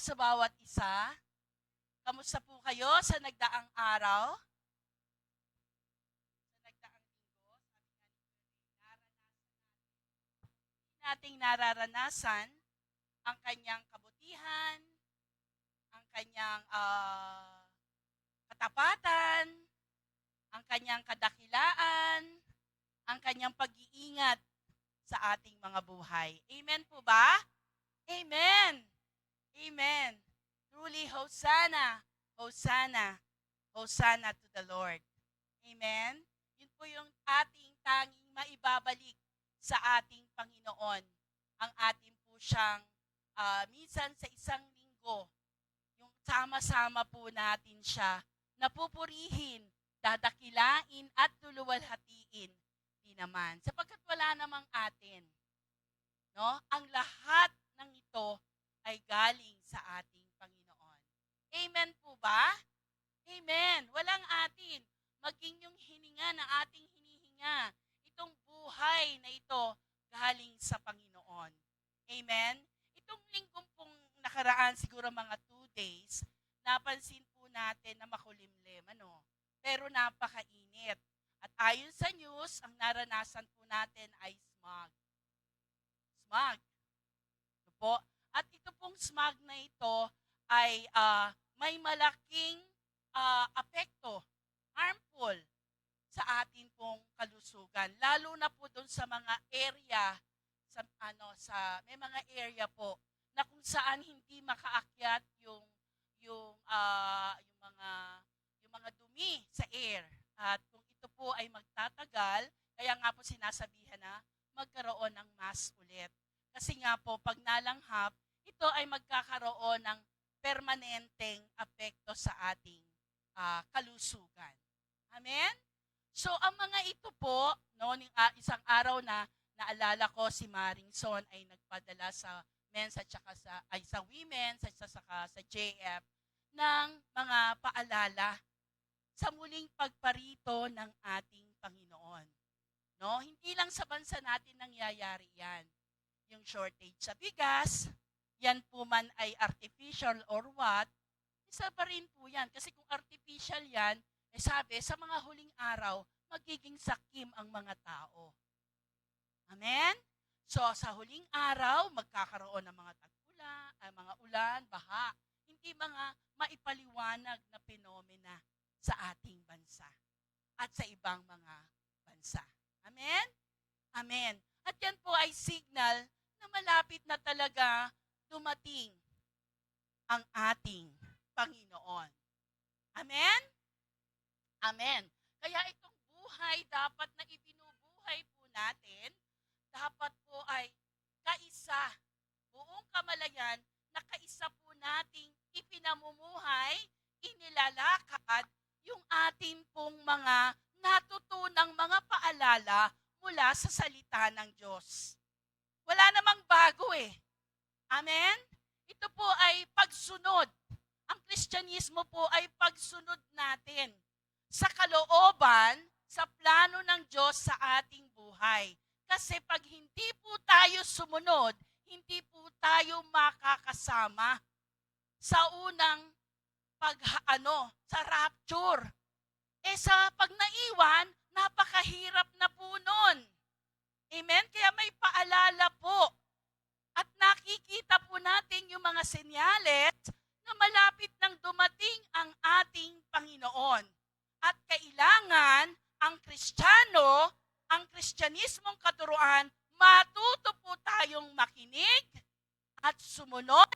sa bawat isa. Kamusta po kayo sa nagdaang araw? Sa nagdaang linggo? Nating nararanasan ang kanyang kabutihan, ang kanyang katapatan, ang kanyang kadakilaan, ang kanyang pag-iingat sa ating mga buhay. Amen po ba? Amen! Amen! Truly, Hosanna! Hosanna! Hosanna to the Lord. Amen? Yun po yung ating tanging maibabalik sa ating Panginoon. Ang ating po siyang minsan sa isang linggo, yung sama-sama po natin siya, napupurihin, dadakilain at luluwalhatiin. Di naman. Sapagkat wala namang atin. No? Ang lahat ng ito ay galing sa ating Panginoon. Amen po ba? Amen. Walang atin. Maging yung hininga na ating hinihinga. Itong buhay na ito galing sa Panginoon. Amen? Itong linggong pong nakaraan, siguro mga 2 days, napansin po natin na makulimlim. Pero napakainit. At ayon sa news, ang naranasan po natin ay smog. Smog. Ito po. At ito pong smog na ito ay may malaking apekto, harmful sa atin pong kalusugan. Lalo na po doon sa mga area, may mga area po na kung saan hindi makaakyat yung mga dumi sa air. At kung ito po ay magtatagal, kaya nga po sinasabihan na magkaroon ng mass ulit. Kasi nga po, pag nalanghap, ito ay magkakaroon ng permanenteng apekto sa ating kalusugan. Amen? So, ang mga ito po, isang araw na naalala ko si Maring Son ay nagpadala sa men's at sa women's at saka sa JF ng mga paalala sa muling pagparito ng ating Panginoon. No? Hindi lang sa bansa natin nangyayari yan. Yung shortage sa bigas, yan po man ay artificial or what, isa pa rin po yan. Kasi kung artificial yan, sabi, sa mga huling araw, magiging sakim ang mga tao. Amen? So, sa huling araw, magkakaroon ng mga tag-ulan, mga ulan, baha. Hindi mga maipaliwanag na penomena sa ating bansa at sa ibang mga bansa. Amen? Amen. At yan po ay signal na malapit na talaga dumating ang ating Panginoon. Amen? Amen. Kaya itong buhay dapat na ibinubuhay po natin, dapat po ay kaisa, buong kamalayan, na kaisa po nating ipinamumuhay, inilalakad yung atin pong mga natutunang mga paalala mula sa salita ng Diyos. Wala namang bago eh. Amen? Ito po ay pagsunod. Ang Kristyanismo po ay pagsunod natin sa kalooban, sa plano ng Diyos sa ating buhay. Kasi pag hindi po tayo sumunod, hindi po tayo makakasama sa unang sa rapture. Sa pag naiwan, napakahirap na po nun. Amen? Kaya may paalala po. At nakikita po natin yung mga senyales na malapit nang dumating ang ating Panginoon. At kailangan ang Kristiyano, ang Kristyanismong katuruan, matuto po tayong makinig at sumunod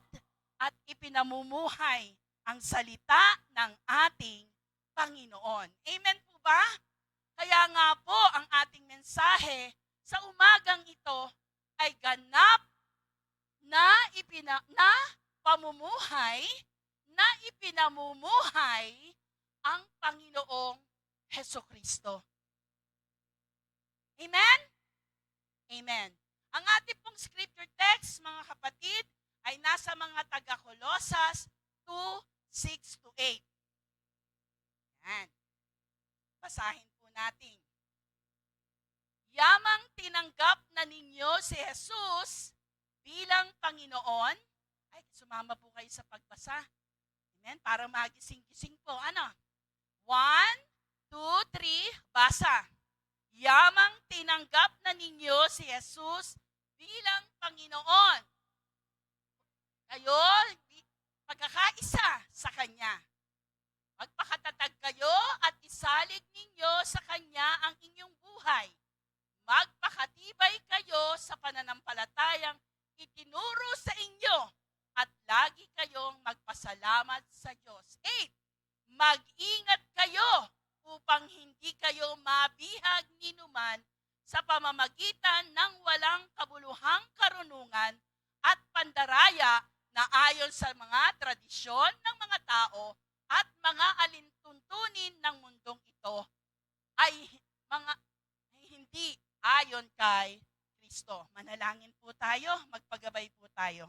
at ipinamumuhay ang salita ng ating Panginoon. Amen po ba? Kaya nga po ang ating mensahe sa umagang ito ay ganap na ipinamumuhay ang Panginoong Hesukristo. Amen? Amen. Ang ating pong scripture text, mga kapatid, ay nasa mga taga-Kolosas 2:6-8. Yan. Basahin po natin. Yamang tinanggap na ninyo si Jesus bilang Panginoon, Sumama po kayo sa pagbasa. Amen? Para magising-gising po. Ano? 1, 2, 3, basa. Yamang tinanggap na ninyo si Jesus bilang Panginoon. Kayo, pagkakaisa sa Kanya. Magpakatatag kayo at isalig ninyo sa Kanya ang inyong buhay. Magpakatibay kayo sa pananampalatayang itinuro sa inyo at lagi kayong magpasalamat sa Diyos. 8. Mag-ingat kayo upang hindi kayo mabihag ninuman sa pamamagitan ng walang kabuluhang karunungan at pandaraya na ayon sa mga tradisyon ng mga tao at mga alintuntunin ng mundong ito ay mga hindi ayon kay Kristo. Manalangin po tayo, magpagabay po tayo.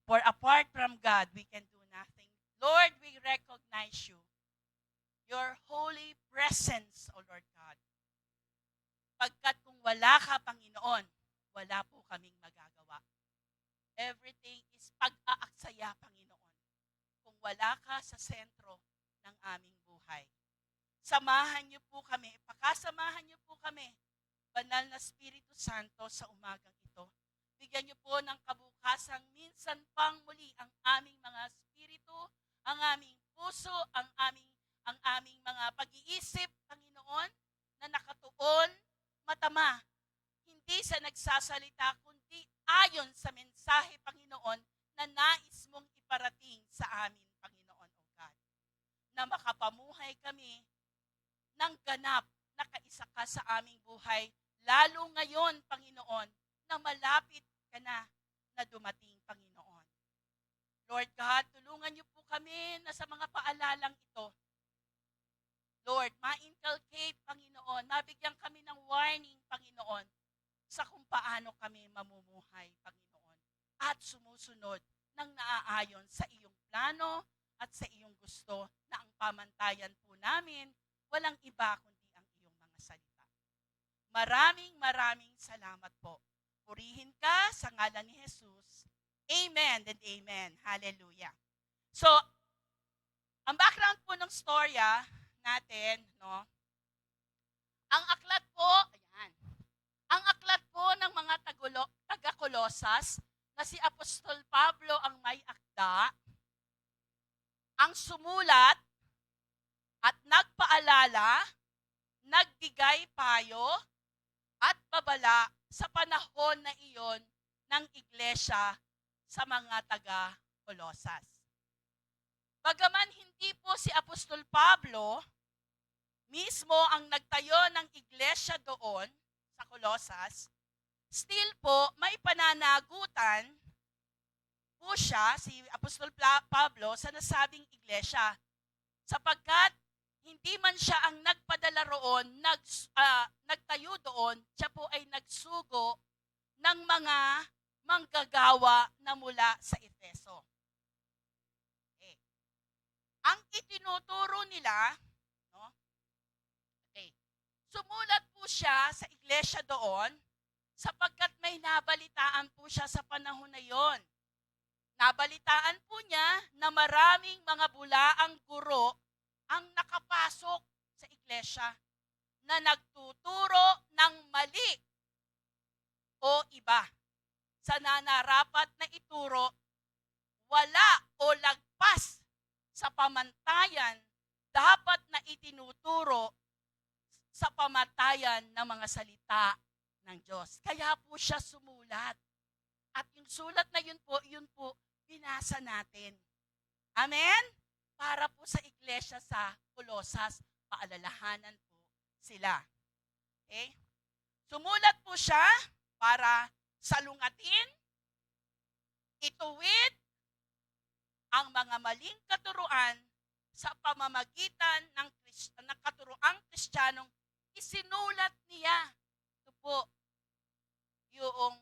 For apart from God, we can do nothing. Lord, we recognize you. Your holy presence, O Lord God. Pagkat kung wala ka, Panginoon, wala po kaming magagawa. Everything is pag-aaksaya, Panginoon, kung wala ka sa sentro ng aming buhay. Samahan niyo po kami, pakasamahan niyo po kami, Banal na Espiritu Santo, sa umagang ito. Bigyan niyo po ng kabukasang minsan pang muli ang aming mga espiritu, ang aming puso, ang aming mga pag-iisip, Panginoon, na nakatuon, matama, hindi sa nagsasalita, kundi ayon sa mensahe, Panginoon, na nais mong iparating sa amin, Panginoon, O God. Na makapamuhay kami ng ganap na kaisa ka sa aming buhay, lalo ngayon, Panginoon, na malapit ka na dumating, Panginoon. Lord God, tulungan niyo po kami na sa mga paalalang ito, Lord, ma-inculcate, Panginoon, mabigyan kami ng warning, Panginoon, sa kung paano kami mamumuhay, Panginoon, at sumusunod ng naaayon sa iyong plano at sa iyong gusto na ang pamantayan po namin, walang iba kundi ang iyong mga salita. Maraming salamat po. Purihin ka sa ngalan ni Jesus. Amen and amen. Hallelujah. So, ang background po ng storya natin, no? Ang aklat po, ayan. Ang aklat po ng mga taga-Kolosas na si Apostol Pablo ang may akda, ang sumulat at nagpaalala, nagbigay payo at babala sa panahon na iyon ng iglesia sa mga taga-Kolosas. Bagaman hindi po si Apostol Pablo mismo ang nagtayo ng iglesia doon sa Kolosas, still po may pananagutan po siya, si Apostol Pablo, sa nasabing iglesia. Sapagkat hindi man siya ang nagpadala roon, nagtayo doon, siya po ay nagsugo ng mga manggagawa na mula sa Efeso. Okay. Ang itinuturo nila, no? Okay. Sumulat po siya sa iglesia doon sapagkat may nabalitaan po siya sa panahon na yon. Nabalitaan po niya na maraming mga bulaang guro ang nakapasok sa iglesia na nagtuturo ng mali o iba. Sa nanarapat na ituro, wala o lagpas sa pamantayan dapat na itinuturo sa pamantayan ng mga salita ng Diyos. Kaya po siya sumulat. At yung sulat na yun po, binasa natin. Amen? Para po sa iglesia sa Kolosas, paalalahanan po sila. Okay? Sumulat po siya para salungatin, ituwid ang mga maling katuruan sa pamamagitan ng katuruang Kristiyanong isinulat niya. Ito po yung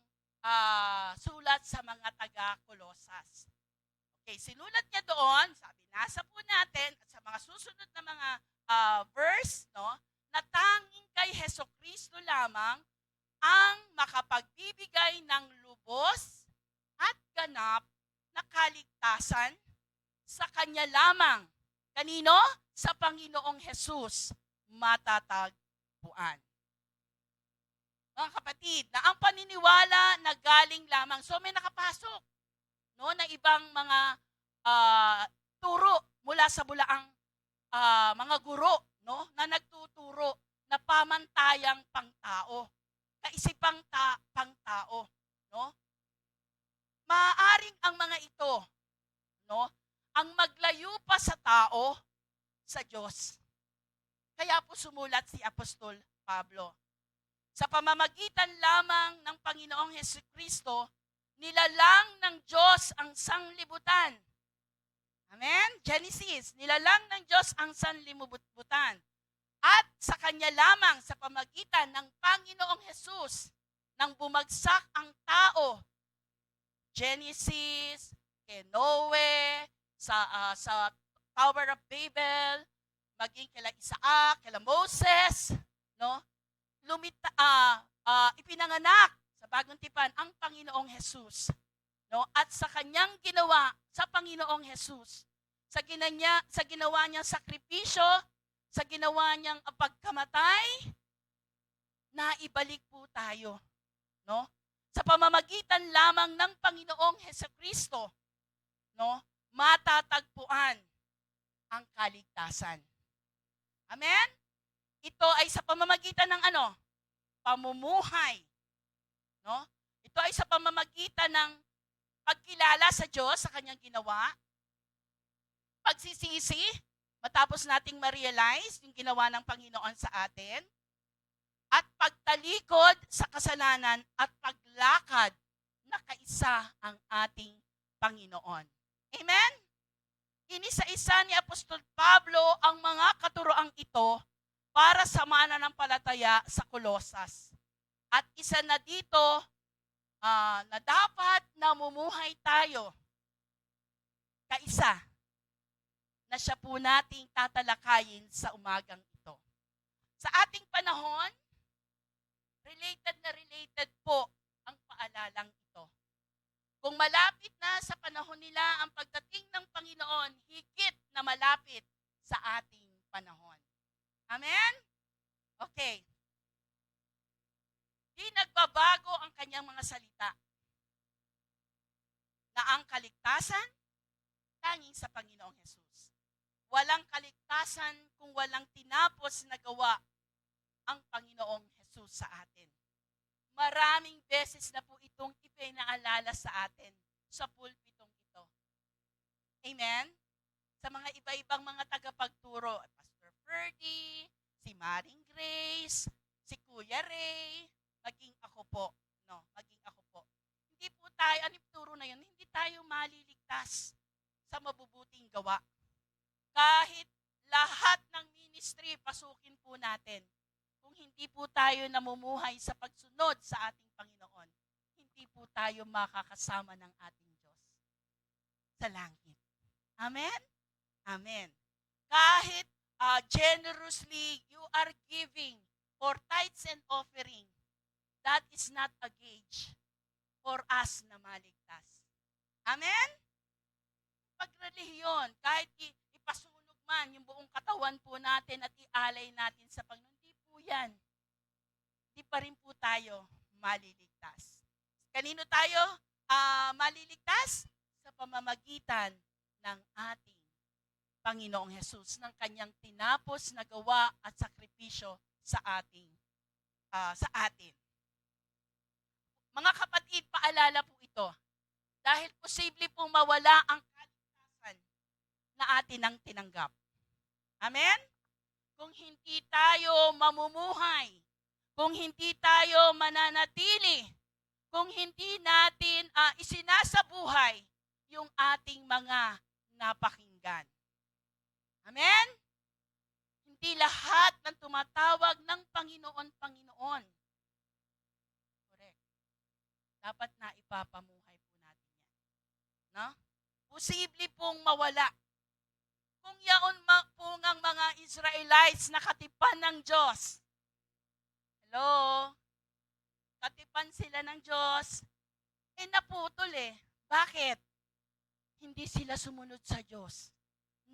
sulat sa mga taga-Kolosas. Okay, sinulat niya doon, nasa po natin at sa mga susunod na mga verse, no, na tanging kay Hesukristo lamang ang makapagbibigay ng lubos at ganap na kaligtasan sa Kanya lamang. Kanino? Sa Panginoong Hesus matatagpuan. Mga kapatid, na ang paniniwala na galing lamang. So may nakapasok, no, na ibang mga turo mula sa bulaang mga guro, no, na nagtuturo na pamantayang pangtao, kaisipang pangtao, no? Maaaring ang mga ito, no, ang maglayo pa sa tao sa Diyos. Kaya po sumulat si Apostol Pablo. Sa pamamagitan lamang ng Panginoong Hesukristo, nilalang ng Diyos ang sanglibutan. Amen? Genesis, nilalang ng Diyos ang sanlibutan. At sa Kanya lamang, sa pamamagitan ng Panginoong Hesus, nang bumagsak ang tao. Genesis, kay Noe, sa Tower of Babel, maging kila Isaac, kila Moses, no? Ipinanganak sa bagong tipan ang Panginoong Hesus, no? At sa kanyang ginawa sa Panginoong Hesus, sa ginawa niyang sakripisyo, sa ginawa niyang pagkamatay, naibalik po tayo, no? Sa pamamagitan lamang ng Panginoong Hesukristo, no, matatagpuan ang kaligtasan. Amen? Ito ay sa pamamagitan ng ano? Pamumuhay. No? Ito ay sa pamamagitan ng pagkilala sa Diyos sa kanyang ginawa, pagsisisi, matapos nating ma-realize yung ginawa ng Panginoon sa atin, at pagtalikod sa kasalanan at paglakad na kaisa ang ating Panginoon. Amen? Inisa-isa ni Apostol Pablo ang mga katuroang ito para sa mananampalataya sa Kolosas. At isa na dito na dapat namumuhay tayo kaisa na siya po nating tatalakayin sa umagang ito. Sa ating panahon, related po ang paalalang ito. Kung malapit na sa panahon nila ang pagdating ng Panginoon, higit na malapit sa ating panahon. Amen? Okay. Di nagbabago ang kanyang mga salita na ang kaligtasan tanging sa Panginoong Hesus. Walang kaligtasan kung walang tinapos na gawa ang Panginoong Hesus sa atin. Maraming beses na po itong ipinaalala sa atin sa pulpitong ito. Amen? Sa mga iba-ibang mga tagapagturo, Pastor Ferdy, si Maring Grace, si Kuya Ray, maging ako po. No, maging ako po. Hindi po tayo, ano yung turo na yun? Hindi tayo maliligtas sa mabubuting gawa. Kahit lahat ng ministry, pasukin po natin. Kung hindi po tayo namumuhay sa pagsunod sa ating Panginoon, hindi po tayo makakasama ng ating Diyos sa langit. Amen? Amen. Kahit generously you are giving for tithes and offering, that is not a gauge for us na maligtas. Amen? Pagrelihiyon, kahit ipasunog man yung buong katawan po natin at ialay natin sa Panginoon, hindi po yan. Hindi pa rin po tayo maliligtas. Kanino tayo maliligtas? Sa pamamagitan ng ating Panginoong Hesus, ng kanyang tinapos na gawa at sakripisyo sa atin. Mga kapatid, paalala po ito. Dahil posible pong mawala ang kaligtasan na atin ang tinanggap. Amen? Kung hindi tayo mamumuhay, kung hindi tayo mananatili, kung hindi natin isinasabuhay yung ating mga napakinggan. Amen? Hindi lahat ng tumatawag ng Panginoon, Panginoon. Correct. Dapat na ipapamuhay po natin yan. No? Posible pong mawala. Kung yaon po ngang mga Israelites na katipan ng Diyos. Hello? Katipan sila ng Diyos. Naputol eh. Bakit? hindi sila sumunod sa Diyos.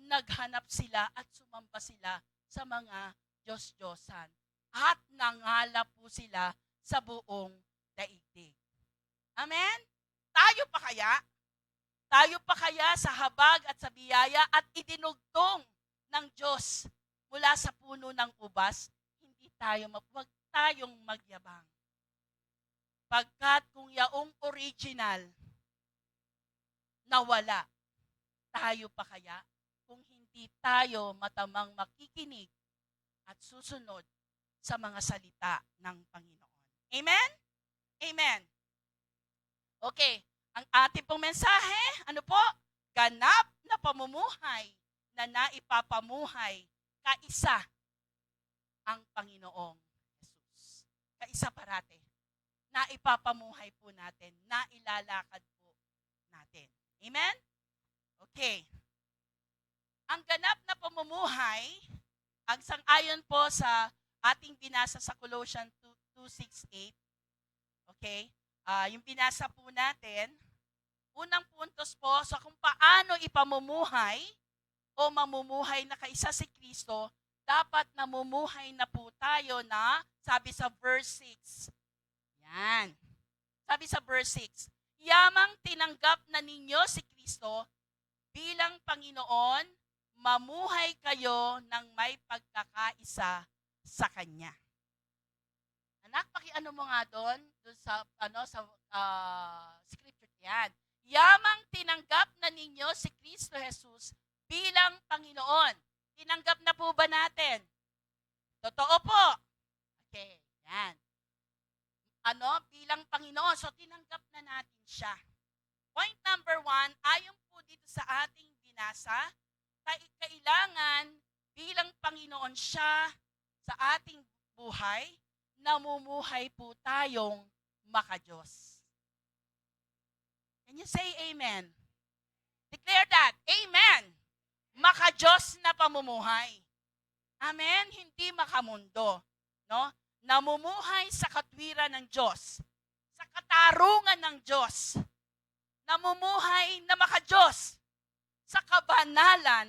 Naghanap sila at sumamba sila sa mga Diyos-Diyosan. At nangalap po sila sa buong daigdig. Amen? Tayo pa kaya? Tayo pa kaya sa habag at sa biyaya at idinugtong ng Diyos mula sa puno ng ubas? Hindi tayo, wag tayong magyabang. Pagkat kung yaong original nawala, tayo pa kaya? Kung hindi tayo matamang makikinig at susunod sa mga salita ng Panginoon. Amen? Amen. Okay, ang ating pong mensahe, ano po? Ganap na pamumuhay na naipapamuhay kaisa ang Panginoong Jesus. Kaisa parate. Naipapamuhay po natin, nailalakad po natin. Amen? Okay. Ang ganap na pamumuhay, ang sang-ayon po sa ating binasa sa Colossians 2:6-8, okay? Yung binasa po natin, unang puntos po sa kung paano ipamumuhay o mamumuhay na kaisa si Kristo, dapat namumuhay na po tayo na, sabi sa verse 6. Yan. Sabi sa verse 6, yamang tinanggap na ninyo si Kristo bilang Panginoon, mamuhay kayo ng may pagkakaisa sa Kanya. Anak, pakiano mo nga doon sa scripture yan. Yamang tinanggap na ninyo si Kristo Jesus bilang Panginoon. Tinanggap na po ba natin? Totoo po. Okay, yan. Bilang Panginoon. So, tinanggap na natin siya. Point number 1, ayon po dito sa ating binasa, kailangan bilang Panginoon siya sa ating buhay, namumuhay po tayong makadiyos. Can you say amen? Declare that. Amen. Makadiyos na pamumuhay. Amen? Hindi makamundo. No? Namumuhay sa katwiran ng Diyos. Sa katarungan ng Diyos. Namumuhay na makadiyos. Sa kabanalan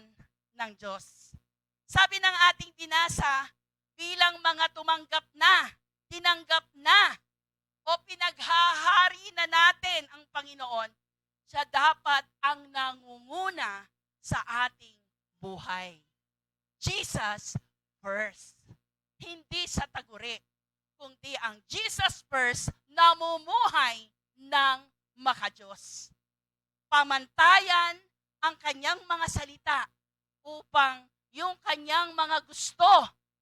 ng Diyos. Sabi ng ating binasa, bilang mga tumanggap na, tinanggap na, o pinaghahari na natin ang Panginoon, siya dapat ang nangunguna sa ating buhay. Jesus first. Hindi sa taguri, kundi ang Jesus first namumuhay ng makadiyos. Pamantayan ang kanyang mga salita upang yung kanyang mga gusto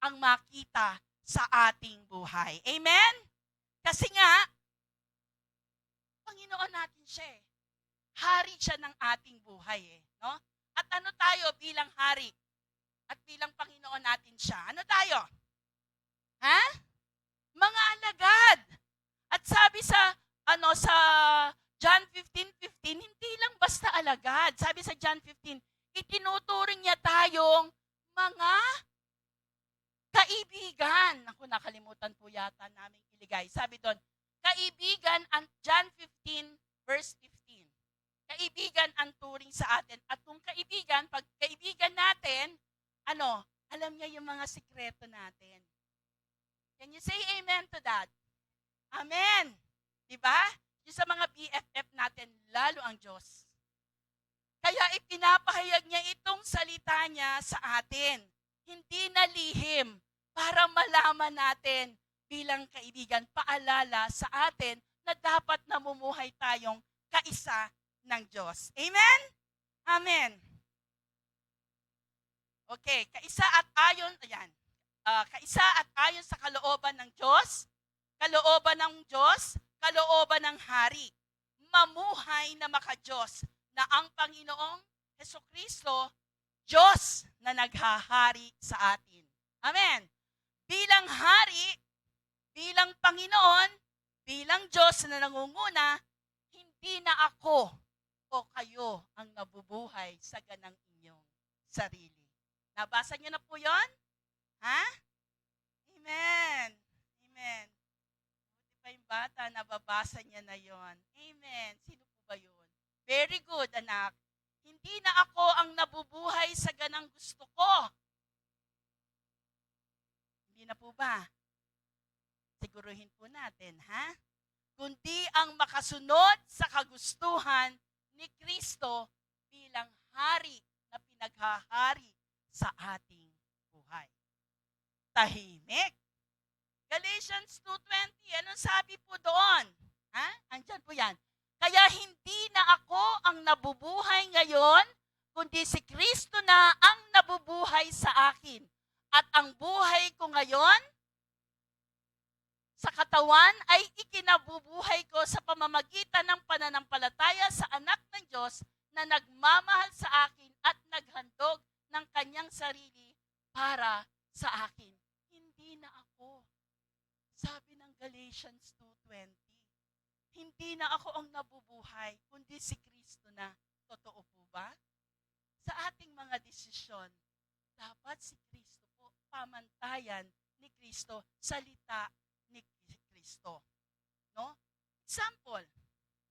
ang makita sa ating buhay. Amen? Kasi nga, Panginoon natin siya eh. Hari siya ng ating buhay eh. No? At ano tayo bilang hari? At bilang Panginoon natin siya? Ano tayo? Ha? Mga alagad. At sabi sa John 15:15, hindi lang basta alagad. Sabi sa John 15, itinuturing niya tayong mga kaibigan. Ako, nakalimutan po yata namin iligay. Sabi doon, kaibigan, John 15 verse 15. Kaibigan ang turing sa atin. At kung kaibigan, pag kaibigan natin, alam niya yung mga sikreto natin. Can you say amen to that? Amen. Diba? Yung sa mga BFF natin, lalo ang Diyos. Kaya ipinapahayag niya itong salita niya sa atin. Hindi na lihim para malaman natin bilang kaibigan, paalala sa atin na dapat namumuhay tayong kaisa ng Diyos. Amen? Amen. Okay, kaisa at ayon sa kalooban ng Diyos, kalooban ng Hari, mamuhay na makadiyos na ang Panginoong Hesukristo, Diyos na naghahari sa atin. Amen. Bilang Hari, bilang Panginoon, bilang Diyos na nangunguna, hindi na ako o kayo ang nabubuhay sa ganang inyong sarili. Nabasa niyo na po yon? Ha? Amen. Amen. Buti pa yung bata, nababasa niya na yon. Amen. Sino po ba yun? Very good, anak. Hindi na ako ang nabubuhay sa ganang gusto ko. Hindi na po ba? Siguruhin po natin, ha? Kundi ang makasunod sa kagustuhan ni Kristo bilang hari na pinaghahari sa ating buhay. Tahimik. Galatians 2:20, anong sabi po doon? Ha? Andyan po yan. Kaya hindi na ako ang nabubuhay ngayon, kundi si Kristo na ang nabubuhay sa akin. At ang buhay ko ngayon sa katawan ay ikinabubuhay ko sa pamamagitan ng pananampalataya sa anak ng Diyos na nagmamahal sa akin at naghandog ng kanyang sarili para sa akin. Hindi na ako. Sabi ng Galatians 2:20, hindi na ako ang nabubuhay, kundi si Kristo na. Totoo po ba? Sa ating mga desisyon, dapat si Kristo po, pamantayan ni Kristo, salita ni Kristo. No? Example,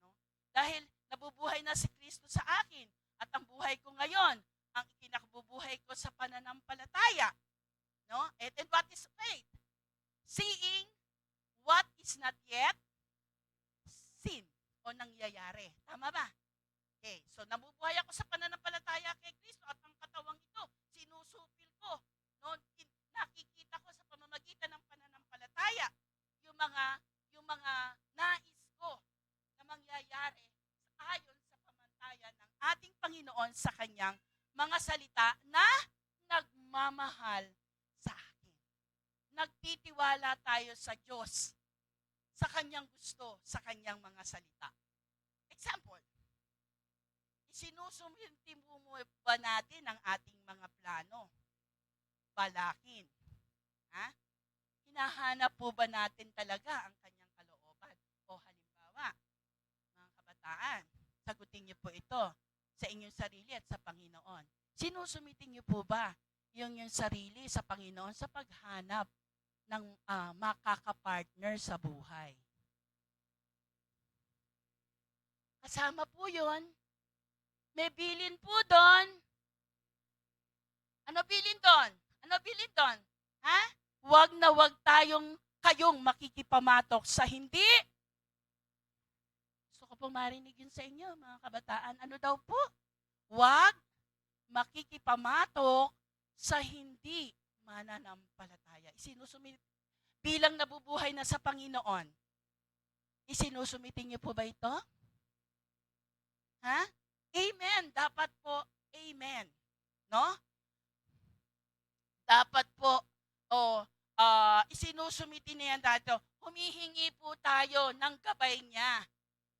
no? Dahil nabubuhay na si Kristo sa akin at ang buhay ko ngayon, ang ikinakabubuhay ko sa pananampalataya. No? And what is faith? Seeing what is not yet seen o nangyayari. Tama ba? Okay, so nabubuhay ako sa pananampalataya kay Kristo at ang katawang ito, sinusupil ko. No? Nakikita ko sa pamamagitan ng pananampalataya yung mga nais ko na mangyayari ayon sa pamantayan ng ating Panginoon sa kanyang mga salita na nagmamahal sa akin. Nagtitiwala tayo sa Diyos, sa kanyang gusto, sa kanyang mga salita. Example, isinusumiti mo ba natin ang ating mga plano? Balakin. Ha? Hinahanap po ba natin talaga ang kanyang kalooban? O halimbawa, mga kabataan, sagutin niyo po ito sa inyong sarili at sa Panginoon. Sinusumitin niyo po ba yung sarili sa Panginoon sa paghanap ng makakapartner sa buhay? Kasama po yun. May bilin po doon. Ano bilin doon? Ano bilin doon? Ha? Huwag na huwag kayong makikipamatok sa hindi. Gusto ko pong marinig yun sa inyo, mga kabataan. Ano daw po? Huwag makikipamatok sa hindi mananampalataya. Bilang nabubuhay na sa Panginoon, isinusumitin niyo po ba ito? Ha? Amen. Dapat po, amen. No? Dapat po, isinusumitin niya dito, humihingi po tayo ng gabay niya,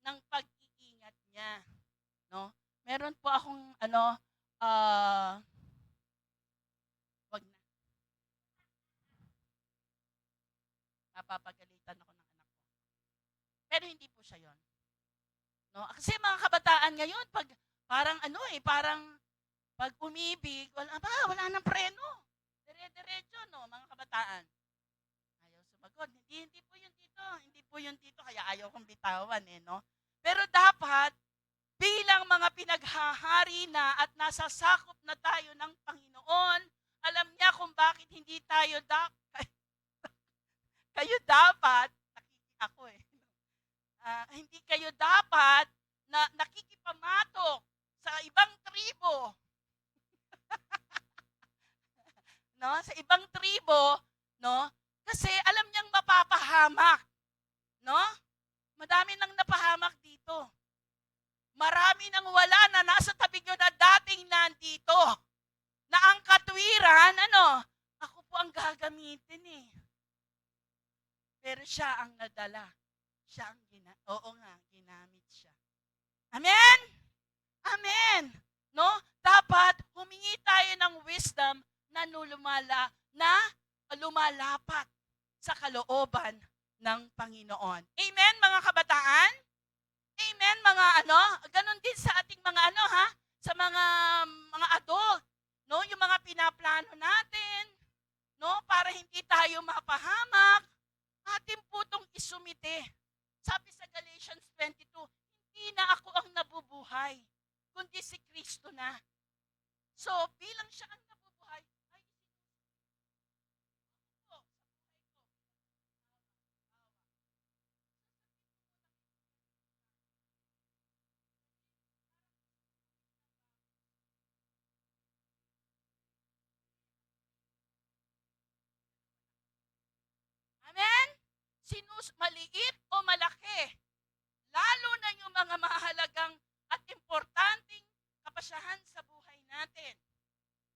ng pag-iingat niya. No? Meron po akong, wag na. Napapagalitan ako ng anak ko. Pero hindi po siya yon. No? Kasi mga kabataan ngayon, parang pag umibig, wala nang preno. Dire-diretso, no, mga kabataan. Ayaw sumagot. Hindi po yun dito. Hindi po yun dito, kaya ayaw kong bitawan, no? Pero dapat, bilang mga pinaghahari na at nasasakop na tayo ng Panginoon, alam niya kung bakit hindi tayo kayo dapat, ako hindi kayo dapat na nakikipamatok sa ibang tribo. No, sa ibang tribo, no? Kasi alam niyang mapapahamak, no? Madami nang napahamak dito. Marami nang wala na nasa tabi niyo na dating nandito. Na ang katwiran, ako po ang gagamitin eh. Pero siya ang nadala. Siya ang ginamit siya. Amen? Amen. No? Dapat humingi tayo ng wisdom na lumalapat sa kalooban ng Panginoon. Amen, mga kabataan? Amen, ganon din sa ating mga sa mga adult, no? Yung mga pinaplano natin, no? Para hindi tayo mapahamak, atin po itong isumite. Sabi sa Galatians 22, hindi na ako ang nabubuhay, kundi si Kristo na. So, bilang siya ang nabubuhay, ay po, sa buhay ko. Amen? Maliit o malaki, lalo na yung mga mahalagang at importanteng kapasyahan sa buhay natin.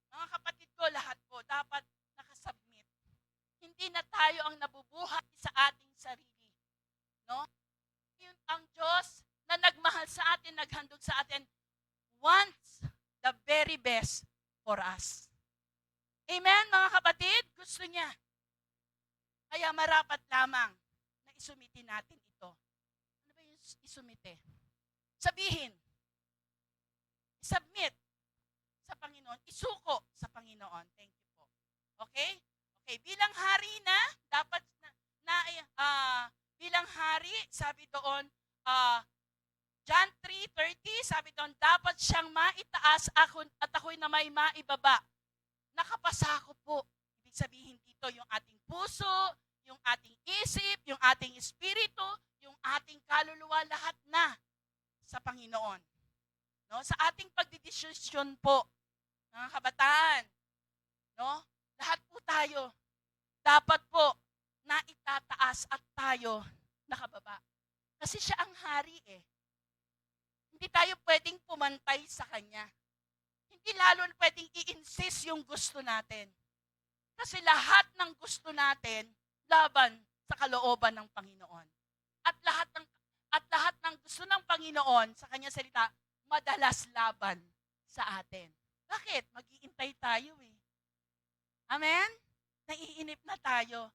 Mga kapatid ko, lahat po dapat nakasubmit. Hindi na tayo ang nabubuhay sa ating sarili. No? Yun ang Diyos na nagmahal sa atin, naghandog sa atin, wants the very best for us. Amen, mga kapatid? Gusto niya. Kaya marapat lamang na isumitin natin ito. Ano ba yung isumite? Sabihin, submit sa Panginoon, isuko sa Panginoon. Thank you po. Okay? Okay, bilang hari na, dapat bilang hari, sabi doon, John 3:30, sabi doon, dapat siyang maitaas at ako'y na may maibaba. Nakapasa ko po. Ibig sabihin dito yung ating puso, yung ating isip, yung ating espiritu, yung ating kaluluwa, lahat na sa Panginoon. No? Sa ating pagdidesisyon po, mga kabataan, no? Lahat po tayo, dapat po na itataas at tayo nakababa. Kasi siya ang hari eh. Hindi tayo pwedeng pumantay sa Kanya. Hindi lalo pwedeng i-insist yung gusto natin. Kasi lahat ng gusto natin, laban sa kalooban ng Panginoon. At lahat ng gusto ng Panginoon sa Kanyang salita, madalas laban sa atin. Bakit? Mag-iintay tayo eh. Amen? Naiinip na tayo.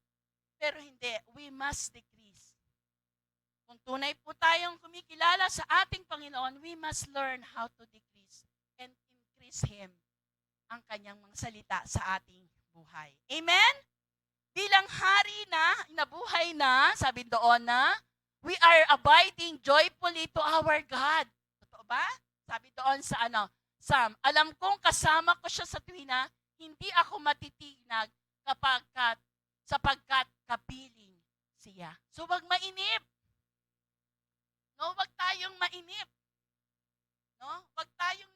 Pero hindi, we must decrease. Kung tunay po tayong kumikilala sa ating Panginoon, we must learn how to decrease and increase Him, ang Kanyang mga salita sa ating buhay. Amen? Bilang hari na, nabuhay na, sabi doon na, we are abiding joyfully to our God. Totoo ba? Sabi doon sa Psalm, alam kong kasama ko siya sa tuwina, hindi ako matitinag sapagkat kapiling siya. So wag mainip. No, wag tayong mainip. No? Wag tayong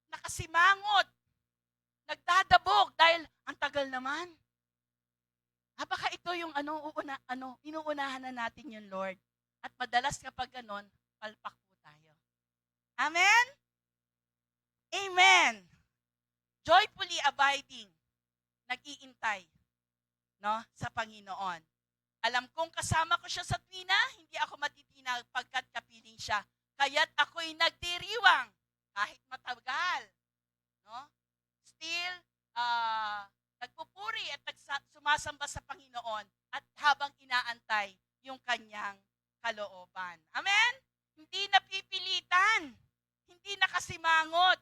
nakasimangot. Nagdadabog dahil ang tagal naman. Baka ito yung inuunahan na natin yung Lord. At madalas kapag ganon, palpak po tayo. Amen? Amen. Joyfully abiding, nag-iintay, no, sa Panginoon. Alam kong kasama ko siya sa tuwina, hindi ako matitinag pagkat kapiling siya. Kaya't ako'y nagdiriwang kahit matagal. No? Still, nagpupuri at sumasamba sa Panginoon at habang inaantay yung kanyang kalooban. Amen? Hindi napipilitan, hindi nakasimangot,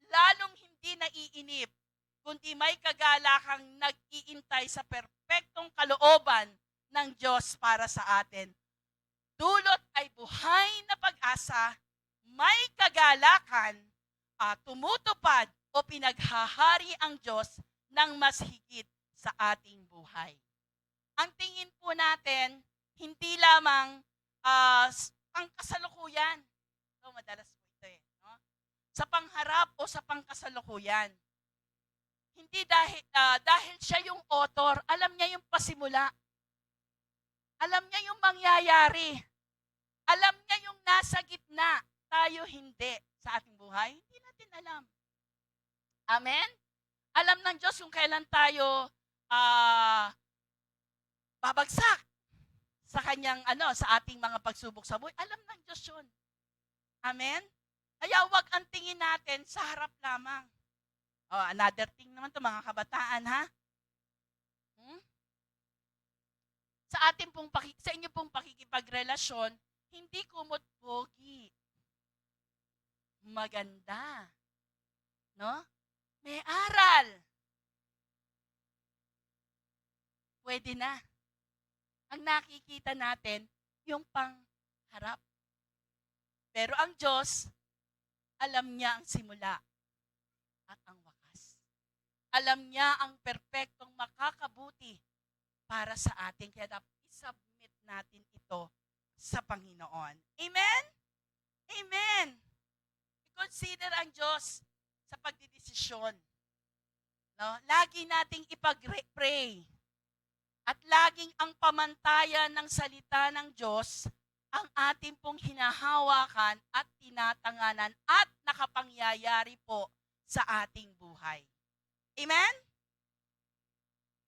lalong hindi naiinip, kundi may kagalakang nag-iintay sa perpektong kalooban ng Diyos para sa atin. Dulot ay buhay na pag-asa, may kagalakan, tumutupad o pinaghahari ang Diyos ng mas higit sa ating buhay. Ang tingin po natin, hindi lamang pangkasalukuyan. So, madalas po ito eh. No? Sa pangharap o sa pangkasalukuyan. Hindi dahil siya yung author, alam niya yung pasimula. Alam niya yung mangyayari. Alam niya yung nasa gitna. Tayo hindi sa ating buhay. Hindi natin alam. Amen? Alam ng Diyos kung kailan tayo babagsak sa kanyang sa ating mga pagsubok sa buhay. Alam ng Diyos 'yun. Amen? Kaya wag ang tingin natin sa harap lamang. Another thing naman to mga kabataan, ha? Sa inyo pong pakikipagrelasyon, hindi kumot pogi. Maganda. No? May aral. Pwede na. Ang nakikita natin, yung pangharap. Pero ang Diyos, Alam niya ang simula at ang wakas. Alam niya ang perpektong makakabuti para sa atin. Kaya dapat isubmit natin ito sa Panginoon. Amen? Amen. I-consider ang Diyos sa pagdidesisyon. No? Lagi nating ipag-pray. At laging ang pamantayan ng salita ng Diyos ang ating pong hinahawakan at tinatanganan at nakapangyayari po sa ating buhay. Amen?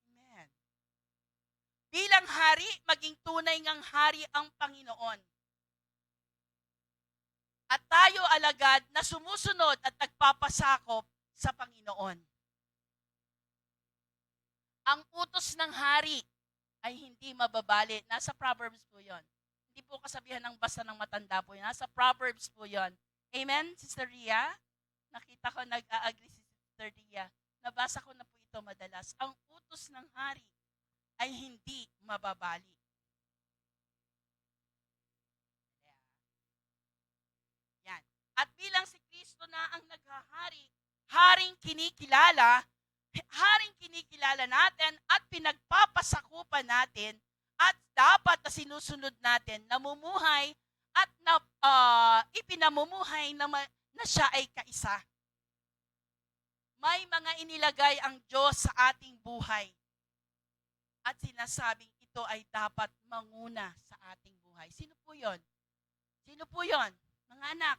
Amen. Bilang hari, maging tunay ngang hari ang Panginoon. At tayo alagad na sumusunod at nagpapasakop sa Panginoon. Ang utos ng hari ay hindi mababali. Nasa Proverbs po yon. Hindi po kasabihan ng basta ng matanda po yun. Nasa Proverbs po yon. Amen, Sister Ria? Nakita ko nag-a-agree si Sister Ria. Nabasa ko na po ito madalas. Ang utos ng hari ay hindi mababali. Yan. At bilang si Kristo na ang naghahari, haring kinikilala natin at pinagpapasakupan natin at dapat na sinusunod natin, namumuhay at ipinamumuhay na siya ay kaisa. May mga inilagay ang Diyos sa ating buhay at sinasabing ito ay dapat manguna sa ating buhay. Sino po yon? Sino po yon? Mga anak.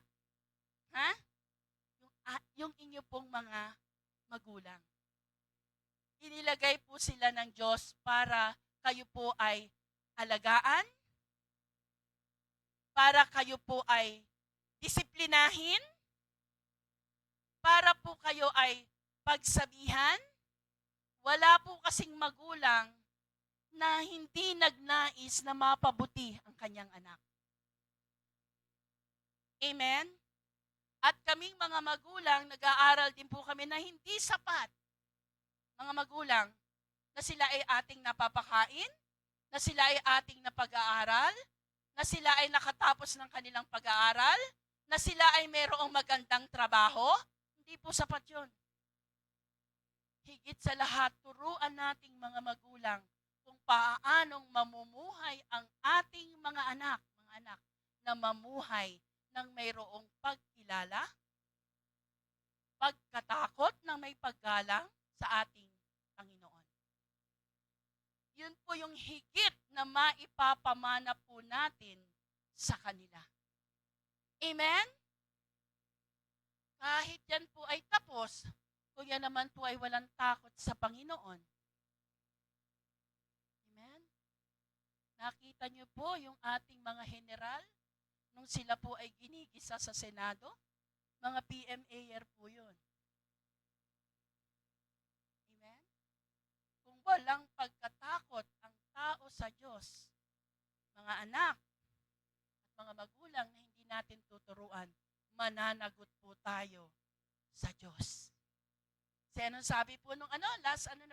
Ha? Yung inyo pong mga magulang. Inilagay po sila ng Diyos para kayo po ay alagaan, para kayo po ay disiplinahin, para po kayo ay pagsabihan. Wala po kasing magulang na hindi nagnais na mapabuti ang kanyang anak. Amen? At kaming mga magulang, nag-aaral din po kami na hindi sapat, mga magulang, na sila ay ating napapakain, na sila ay ating napag-aaral, na sila ay nakatapos ng kanilang pag-aaral, na sila ay mayroong magandang trabaho. Hindi po sapat yun. Higit sa lahat, turuan nating mga magulang kung paanong mamumuhay ang ating mga anak na mamuhay ng mayroong pagkilala, pagkatakot ng may paggalang sa ating Panginoon. Yun po yung higit na maipapamana po natin sa kanila. Amen? Kahit yan po ay tapos, kung yan naman po ay walang takot sa Panginoon. Amen? Nakita niyo po yung ating mga general, nung sila po ay ginigisa sa Senado, mga PMAer po yun. Amen? Kung walang pagkatakot ang tao sa Diyos, mga anak at mga magulang na hindi natin tuturuan, mananagot po tayo sa Diyos. Kasi anong sabi po nung last na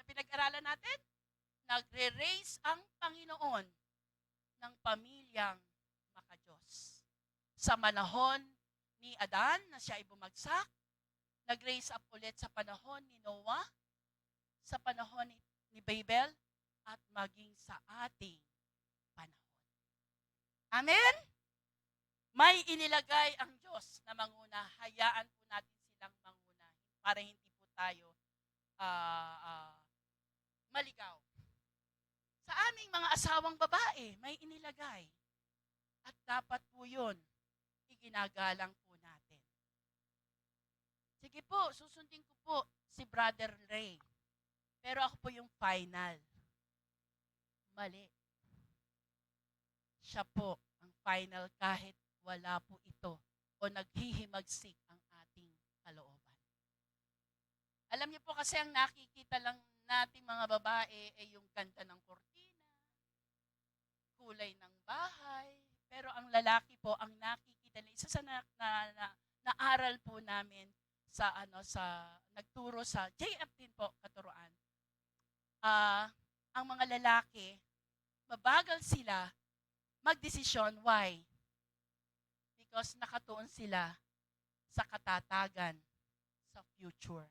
pinag-aralan natin? Nagre-raise ang Panginoon ng pamilyang makadiyos. Sa panahon ni Adan na siya ay bumagsak, nag-raise up ulit sa panahon ni Noah, sa panahon ni Babel, at maging sa ating panahon. Amen? May inilagay ang Diyos na manguna. Hayaan po natin silang manguna para hindi po tayo maligaw. Sa aming mga asawang babae, may inilagay. At dapat po yun, iginagalang po natin. Sige po, susundin ko po si Brother Ray. Pero ako po yung final. Mali. Siya po ang final kahit wala po ito o naghihimagsik ang ating kalooban. Alam niyo po kasi ang nakikita lang nating mga babae ay yung ganda ng kortina, kulay ng bahay, pero ang lalaki po ang nakikita nila. Isa sa naaral po namin sa nagturo sa JF din po katuruan. Ang mga lalaki, mabagal sila magdesisyon. Why? Because nakatuon sila sa katatagan sa future.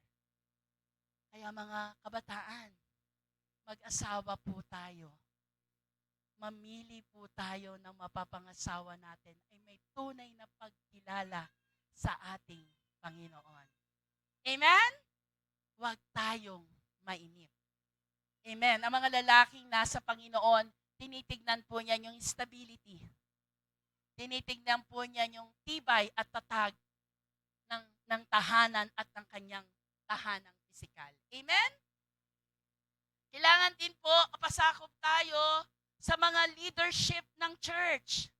Kaya mga kabataan, mag-asawa po tayo. Mamili po tayo ng mapapangasawa natin ay may tunay na pagkilala sa ating Panginoon. Amen? Huwag tayong mainip. Amen. Ang mga lalaking nasa Panginoon, tinitignan po niya yung stability. Tinitignan po niya yung tibay at tatag ng tahanan at ng kanyang tahanang pisikal. Amen? Kailangan din po pasakop tayo sa mga leadership ng church.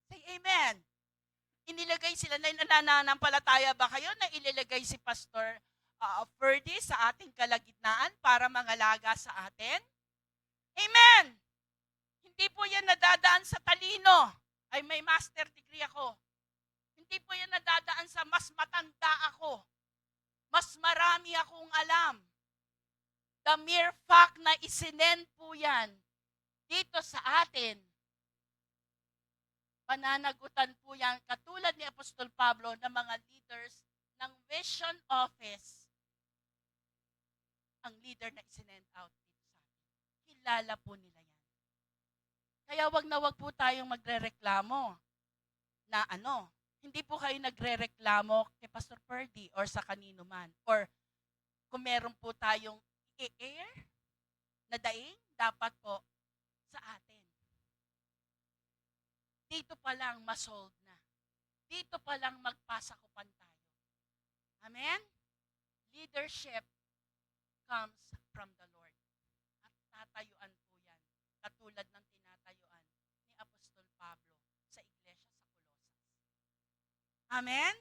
Say amen. Inilagay sila, nananampalataya ba kayo na ililagay si Pastor Ferdy sa ating kalagitnaan para mangalaga sa atin? Amen! Hindi po yan nadadaan sa talino. Ay, may master degree ako. Hindi po yan nadadaan sa mas matanda ako. Mas marami akong alam. The mere fact na isinend po yan dito sa atin, pananagutan po yan, katulad ni Apostol Pablo ng mga leaders ng Vision Office, ang leader na isinend out dito sa atin. Kilala po nila yan. Kaya wag po tayong magrereklamo na hindi po kayo nagrereklamo kay Pastor Ferdy or sa kanino man. Or kung meron po tayong i-air na daing, dapat po sa atin. Dito pa lang masolve na. Dito pa lang magpasakupan tayo. Amen? Leadership comes from the Lord. At tatayuan po yan. Katulad ng tinatayuan ni Apostol Pablo sa iglesia sa Colosas. Amen?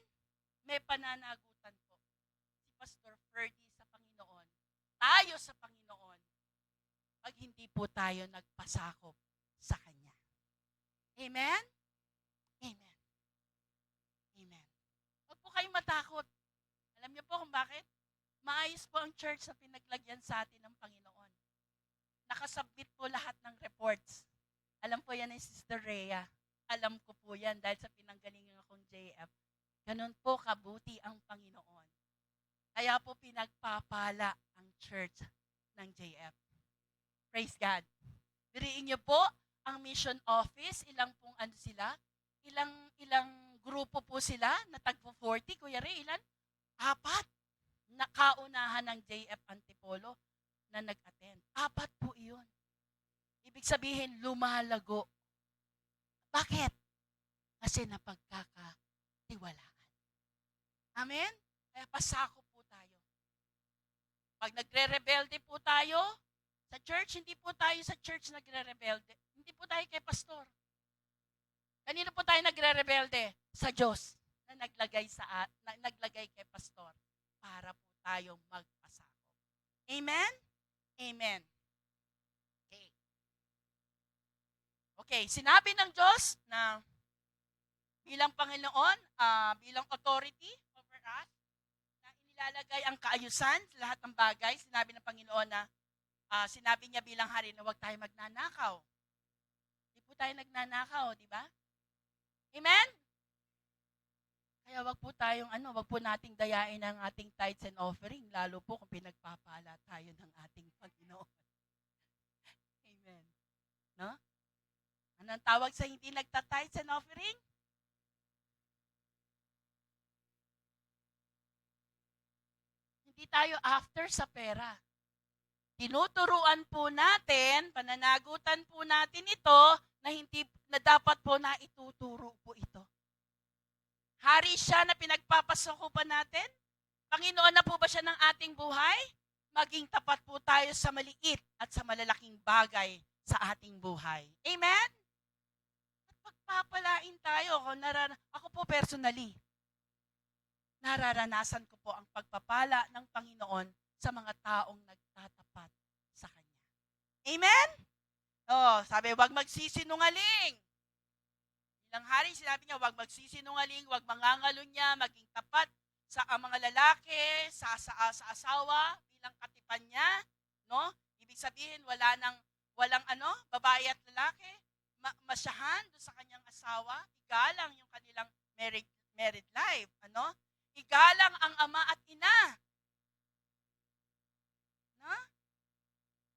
May pananagutan po si Pastor Ferdy sa Panginoon. Tayo sa Panginoon. Pag hindi po tayo nagpasakop sa Kanya. Amen? Amen. Amen. Huwag po kayong matakot. Alam niyo po kung bakit? Maayos po ang church na pinaglagyan sa atin ng Panginoon. Nakasubmit po lahat ng reports. Alam po yan ni Sister Rhea. Alam ko po yan dahil sa pinanggalingan akong JF. Ganun po kabuti ang Panginoon. Kaya po pinagpapala ang church ng JF. Praise God. Biriin niyo po, ang mission office, ilang pong sila? Ilang grupo po sila na tagpo 40? Kuya Ray, ilan? 4. Nakaunahan ng JF Antipolo na nag-attend. 4 po iyon. Ibig sabihin, lumalago. Bakit? Kasi napagkakatiwalaan. Amen? Kaya pasako po tayo. Pag nagre-rebelde po tayo, sa church, hindi po tayo sa church nagre-rebelde. Hindi po tayo kay pastor. Kanino po tayo nagre-rebelde? Sa Diyos na naglagay kay pastor para po tayong magpasakop. Amen? Amen. Okay. Okay, sinabi ng Diyos na bilang Panginoon, bilang authority over us, na inilalagay ang kaayusan sa lahat ng bagay. Sinabi ng Panginoon na sinabi niya bilang hari na huwag tayo magnanakaw. Hindi po tayo nagnanakaw, di ba? Amen? Kaya wag po nating dayain ang ating tithes and offering, lalo po kung pinagpapala tayo ng ating Panginoon. Amen. No? Anong tawag sa hindi nagta-tithes and offering? Hindi tayo after sa pera. Tinuturuan po natin, pananagutan po natin ito na dapat po na ituturo po ito. Hari siya na pinagpapasakupan natin? Panginoon na po ba siya ng ating buhay? Maging tapat po tayo sa maliit at sa malalaking bagay sa ating buhay. Amen? At pagpapalain tayo. Ako po personally, nararanasan ko po ang pagpapala ng Panginoon sa mga taong nagtatapat sa Kanya. Amen? Sabi, wag magsisinungaling. Bilang hari, sinabi niya, wag magsisinungaling, wag mangangalunya, maging tapat sa mga lalaki, sa asawa, bilang katipan niya. No? Ibig sabihin, walang babae at lalaki, masyahan doon sa kanyang asawa, igalang yung kanilang married life. Ano? Igalang ang ama at ina. No?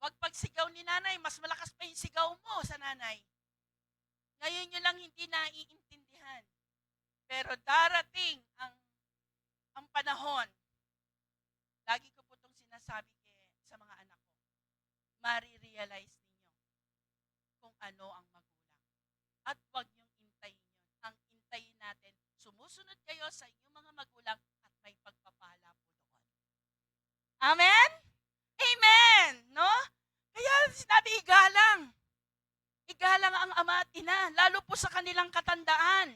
Huwag pagsigaw ni nanay, mas malakas pa yung sigaw mo sa nanay. Ngayon nyo lang hindi naiintindihan. Pero darating ang panahon, lagi ko po itong sinasabi sa mga anak ko, marirealize ninyo kung ano ang magulang. At huwag niyong intayin yun. Ang intayin natin, sumusunod kayo sa inyong mga magulang at may pagpapala po doon. Amen? Amen! No? Kaya sinabi, igalang. Igalang ang ama at ina, lalo po sa kanilang katandaan.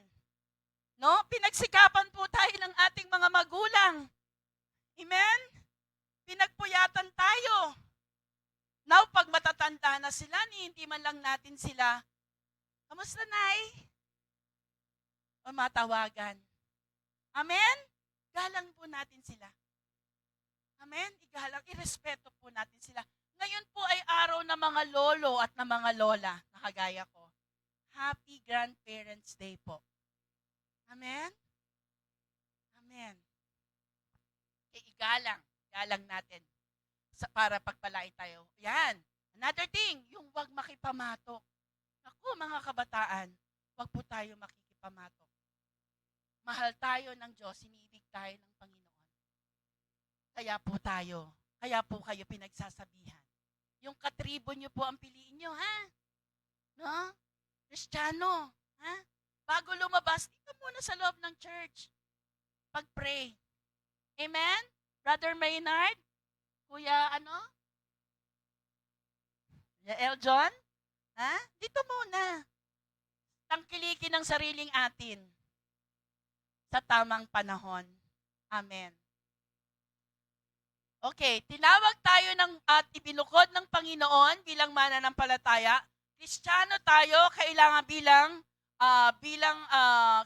No? Pinagsikapan po tayo ng ating mga magulang. Amen? Pinagpuyatan tayo. Now, pag matatanda na sila, hindi man lang natin sila, kamusta, Nay? O matawagan. Amen? Galang po natin sila. Amen? Igalang, irespeto po natin sila. Ngayon po ay araw ng mga lolo at ng mga lola, nakagaya ko. Happy Grandparents' Day po. Amen? Amen. Igalang. Galang natin para pagpalain tayo. Yan. Another thing, yung wag makipamatok. Naku, mga kabataan, wag po tayo makikipamatok. Mahal tayo ng Diyos, iniibig tayo ng Panginoon. Kaya po kayo pinagsasabihan. Yung katribo nyo po ang piliin nyo, ha? No? Kristiyano, ha? Bago lumabas, dito muna sa loob ng church. Pag-pray. Amen? Brother Maynard? Kuya, Kuya Eljon? Ha? Dito muna. Tangkilikin ang sariling atin sa tamang panahon. Amen. Okay, tinawag tayo at ibinukod ng Panginoon bilang mananampalataya. Kristiyano tayo, kailangan bilang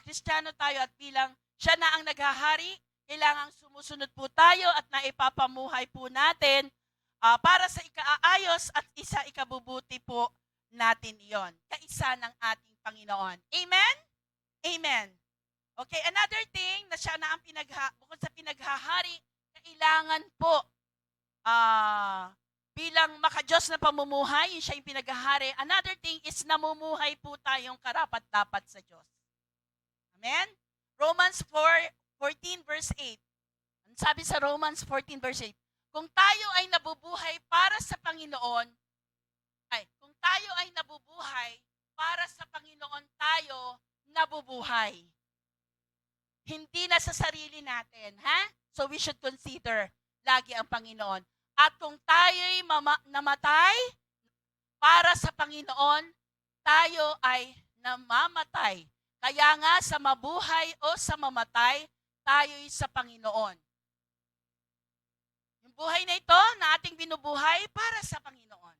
Kristiyano tayo at bilang siya na ang naghahari, kailangan sumusunod po tayo at naipapamuhay po natin para sa ikaayos at ikabubuti po natin iyon. Kaisa ng ating Panginoon. Amen? Amen. Okay, another thing na siya na ang bukod sa pinaghahari, kailangan po bilang maka-Diyos na pamumuhay, yun siya yung pinaghahari. Another thing is namumuhay po tayong karapat-dapat sa Diyos. Amen? Romans 14 verse 8. Ang sabi sa Romans 14 verse 8, kung tayo ay nabubuhay para sa Panginoon, kung tayo ay nabubuhay para sa Panginoon tayo nabubuhay. Hindi na sa sarili natin, ha? So we should consider lagi ang Panginoon. At kung tayo'y namatay para sa Panginoon, tayo ay namamatay. Kaya nga sa mabuhay o sa mamatay, tayo'y sa Panginoon. Yung buhay na ito na ating binubuhay para sa Panginoon.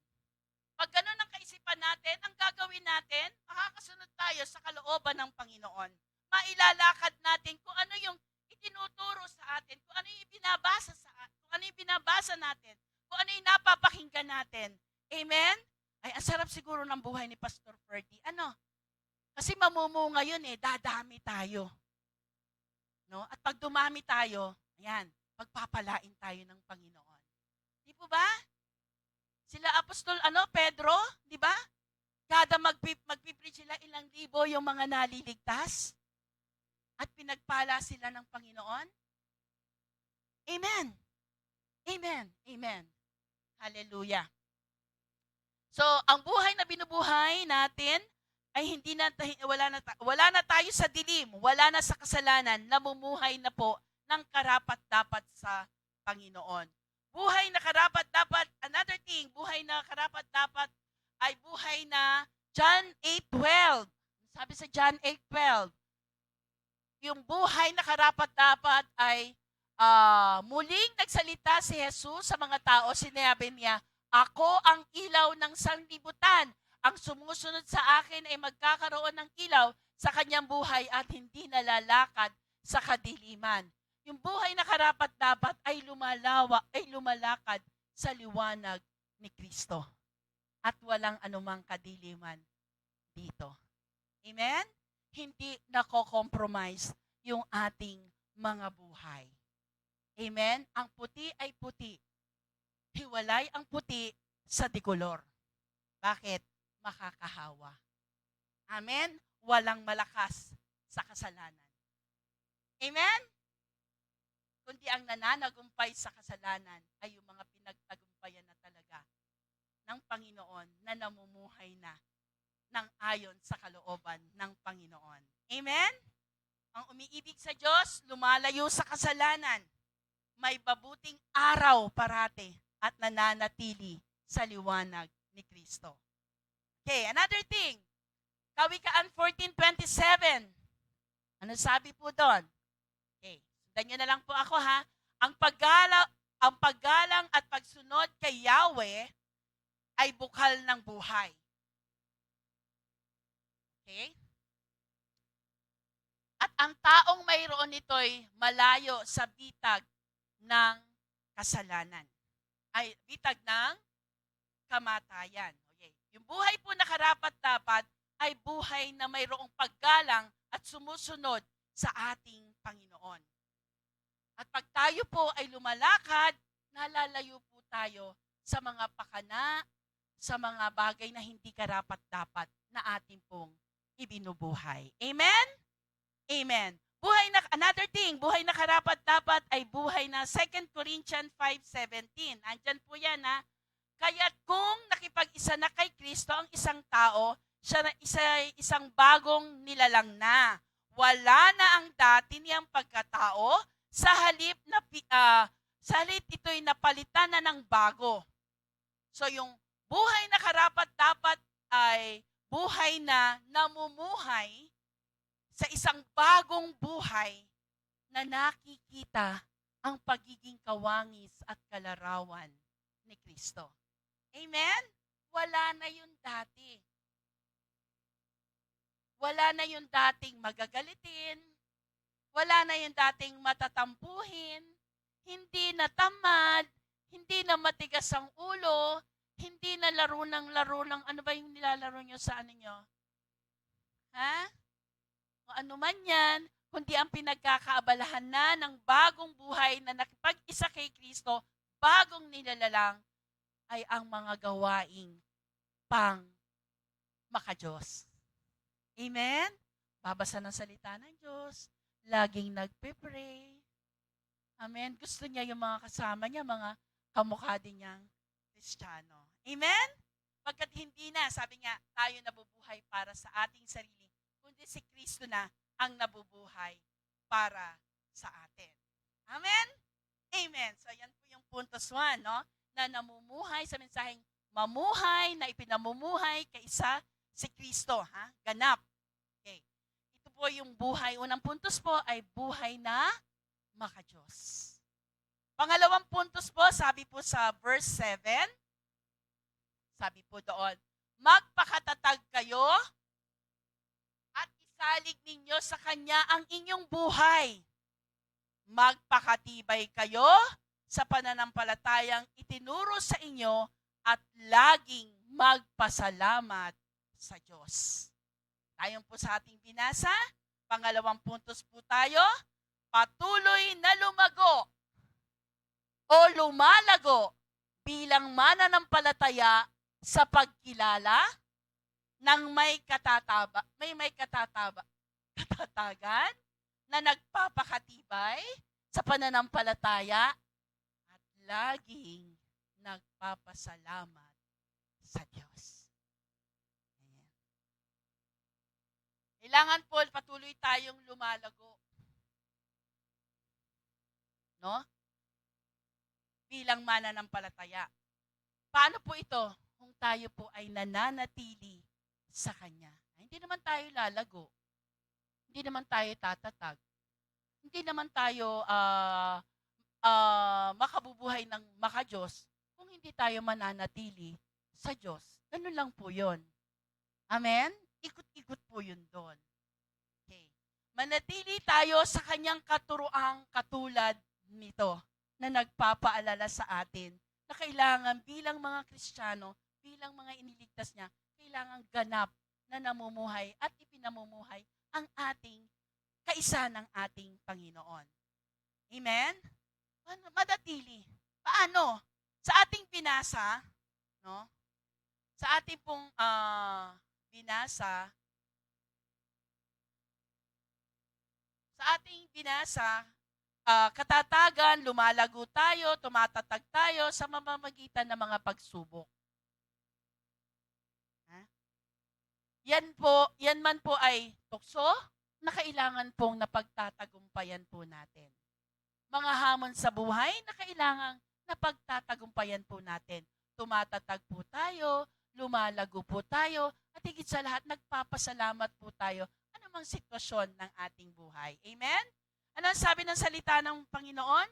Pag ganun ang kaisipan natin, ang gagawin natin, makakasunod tayo sa kalooban ng Panginoon. Mailalakad natin kung ano yung itinuturo sa atin, kung ano yung binabasa kung ano yung binabasa natin, kung ano yung napapakinggan natin. Amen? Ay, ang sarap siguro ng buhay ni Pastor Ferdy. Kasi mamumunga yun dadami tayo. No? At pag dumami tayo, ayan, pagpapalain tayo ng Panginoon. Di po ba? Sila Apostol, Pedro, di ba? Kada magpipreach sila, ilang libo yung mga naliligtas. At pinagpala sila ng Panginoon. Amen. Amen. Amen. Hallelujah. So, ang buhay na binubuhay natin ay wala na tayo sa dilim, wala na sa kasalanan, namumuhay na po ng karapat-dapat sa Panginoon. Buhay na karapat-dapat, another thing, buhay na karapat-dapat ay buhay na John 8:12. Sabi sa John 8:12, yung buhay na karapat-dapat ay muling nagsalita si Jesus sa mga tao, sinabi niya, ako ang ilaw ng sanlibutan. Ang sumusunod sa akin ay magkakaroon ng ilaw sa kanyang buhay at hindi nalalakad sa kadiliman. Yung buhay na karapat-dapat ay lumalakad sa liwanag ni Kristo. At walang anumang kadiliman dito. Amen? Hindi nako-compromise yung ating mga buhay. Amen? Ang puti ay puti. Hiwalay ang puti sa dikolor. Bakit? Makakahawa. Amen? Walang malakas sa kasalanan. Amen? Kundi ang nananagumpay sa kasalanan ay yung mga pinagtagumpayan na talaga ng Panginoon na namumuhay na ng ayon sa kalooban ng Panginoon. Amen? Ang umiibig sa Diyos, lumalayo sa kasalanan. May babuting araw parate at nananatili sa liwanag ni Kristo. Okay, another thing. Kawikaan 14:27. Ano sabi po doon? Okay, sundan nyo na lang po ako ha. Ang paggalang at pagsunod kay Yahweh ay bukal ng buhay. Okay? At ang taong mayroon nito'y malayo sa bitag ng kasalanan. Ay, bitag ng kamatayan. Okay. Yung buhay po na karapat-dapat ay buhay na mayroong paggalang at sumusunod sa ating Panginoon. At pag tayo po ay lumalakad, nalalayo po tayo sa mga pakana, sa mga bagay na hindi karapat-dapat na ating pong ibinubuhay. Amen? Amen. Another thing, buhay na karapat-dapat ay buhay na 2 Corinthians 5:17. Andyan po yan ha. Kaya't kung nakipag-isa na kay Kristo ang isang tao, siya na isang bagong nilalang na. Wala na ang dati niyang pagkatao, sa halip ito'y napalitan na ng bago. So yung buhay na karapat-dapat ay buhay na namumuhay sa isang bagong buhay na nakikita ang pagiging kawangis at kalarawan ni Kristo. Amen? Wala na yun dati. Wala na yung dating magagalitin. Wala na yung dating matatampuhin. Hindi na tamad. Hindi na matigas ang ulo. Hindi na laro ng ano ba yung nilalaro nyo sa ano nyo? Ha? O ano man yan, kundi ang pinagkakaabalahan na ng bagong buhay na nakipag-isa kay Kristo, bagong nilalalang ay ang mga gawaing pang makadiyos. Amen? Babasa ng salita ng Diyos, laging nagpe-pray. Amen? Gusto niya yung mga kasama niya, mga kamukha din niyang Kristiyano. Amen? Pagkat hindi na, sabi nga, tayo nabubuhay para sa ating sarili, kundi si Kristo na ang nabubuhay para sa atin. Amen? Amen. So, yan po yung puntos 1, no? Na namumuhay sa mensaheng mamuhay, na ipinamumuhay kaysa si Kristo, ha? Ganap. Okay. Ito po yung buhay. Unang puntos po ay buhay na makadiyos. Pangalawang puntos po, sabi po sa verse 7, sabi po doon, magpakatatag kayo at isalig ninyo sa Kanya ang inyong buhay. Magpakatibay kayo sa pananampalatayang itinuro sa inyo at laging magpasalamat sa Diyos. Tayon po sa ating binasa, pangalawang puntos po tayo, patuloy na lumago o lumalago bilang mananampalataya sa pagkilala ng may katatagan na nagpapakatibay sa pananampalataya at laging nagpapasalamat sa Diyos. Ayan. Kailangan po patuloy tayong lumalago. No? Bilang mananampalataya. Paano po ito? Kung tayo po ay nananatili sa Kanya. Hindi naman tayo lalago. Hindi naman tayo tatatag. Hindi naman tayo makabubuhay ng makadiyos kung hindi tayo mananatili sa Diyos. Ganun lang po yun. Amen? Ikot-ikot po yun doon. Okay. Manatili tayo sa Kanyang katuroang katulad nito na nagpapaalala sa atin na kailangan bilang mga Kristiyano, bilang mga iniligtas niya, kailangan ganap na namumuhay at ipinamumuhay ang ating kaisa ng ating Panginoon. Amen? Madatili. Paano? Sa ating binasa, no? Sa ating pong binasa, katatagan, lumalago tayo, tumatatag tayo sa mamamagitan ng mga pagsubok. Ha? Yan man po ay tukso na kailangan pong napagtatagumpayan po natin. Mga hamon sa buhay na kailangan napagtatagumpayan po natin. Tumatatag po tayo, lumalago po tayo, at higit sa lahat, nagpapasalamat po tayo anumang sitwasyon ng ating buhay. Amen? Ano ang sabi ng salita ng Panginoon?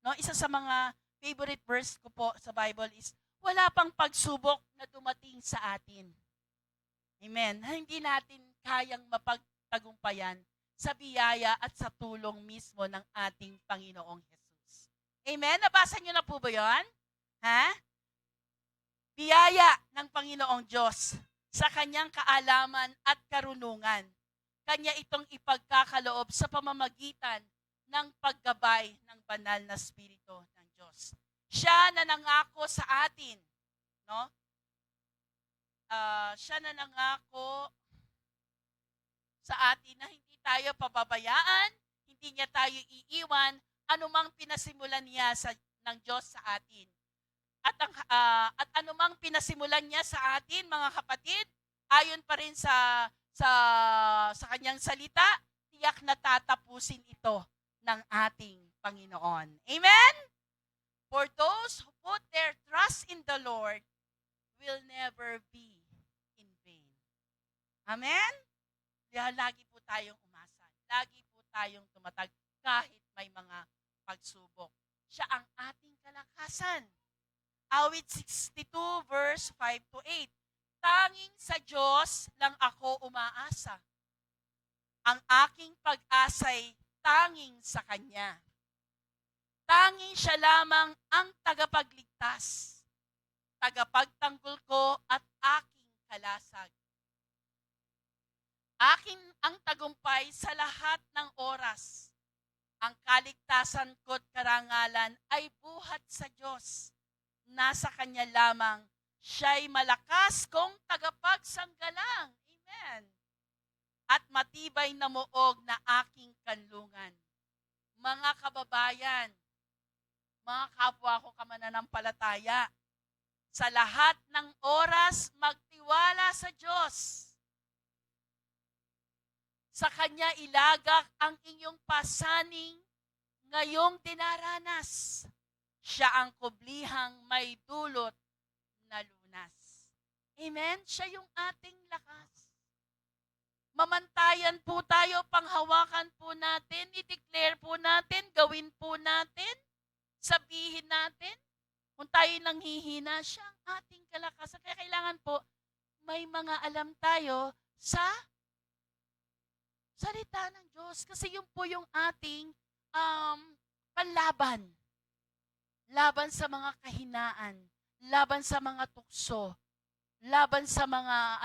No, isa sa mga favorite verse ko po sa Bible is, wala pang pagsubok na dumating sa atin. Amen? Hindi natin kayang mapagtagumpayan sa biyaya at sa tulong mismo ng ating Panginoong Jesus. Amen? Nabasa niyo na po ba yun? Ha? Biyaya ng Panginoong Diyos sa kanyang kaalaman at karunungan. Kanya itong ipagkakaloob sa pamamagitan ng paggabay ng banal na Espiritu ng Diyos. Siya na nangako sa atin, no? Siya na nangako sa atin na hindi tayo pababayaan, hindi niya tayo iiwan, anumang pinasimulan niya ng Diyos sa atin. At anumang pinasimulan niya sa atin, mga kapatid, ayon pa rin sa kanyang salita, tiyak na tatapusin ito ng ating Panginoon. Amen? For those who put their trust in the Lord will never be in vain. Amen? Kaya lagi po tayong umasa. Lagi po tayong tumatag kahit may mga pagsubok. Siya ang ating kalakasan. Awit 62 verse 5 to 8. Tanging sa Diyos lang ako umaasa. Ang aking pag-asa'y tanging sa Kanya. Tanging Siya lamang ang tagapagligtas, tagapagtanggol ko at aking kalasag. Akin ang tagumpay sa lahat ng oras. Ang kaligtasan ko't karangalan ay buhat sa Diyos. Nasa Kanya lamang, siya'y malakas kong tagapagsanggalang. Amen. At matibay na muog na aking kanlungan. Mga kababayan, mga kapwa ko kamananampalataya, sa lahat ng oras, magtiwala sa Diyos. Sa Kanya ilagak ang inyong pasaning ngayong dinaranas. Siya ang kublihang may dulot na lunas. Amen? Siya yung ating lakas. Mamantayan po tayo, panghawakan po natin, i-declare po natin, gawin po natin, sabihin natin. Kung tayo nanghihina, siya ang ating kalakasan. Kaya kailangan po, may mga alam tayo sa salita ng Diyos. Kasi yun po yung ating panlaban. Laban sa mga kahinaan, laban sa mga tukso, laban sa mga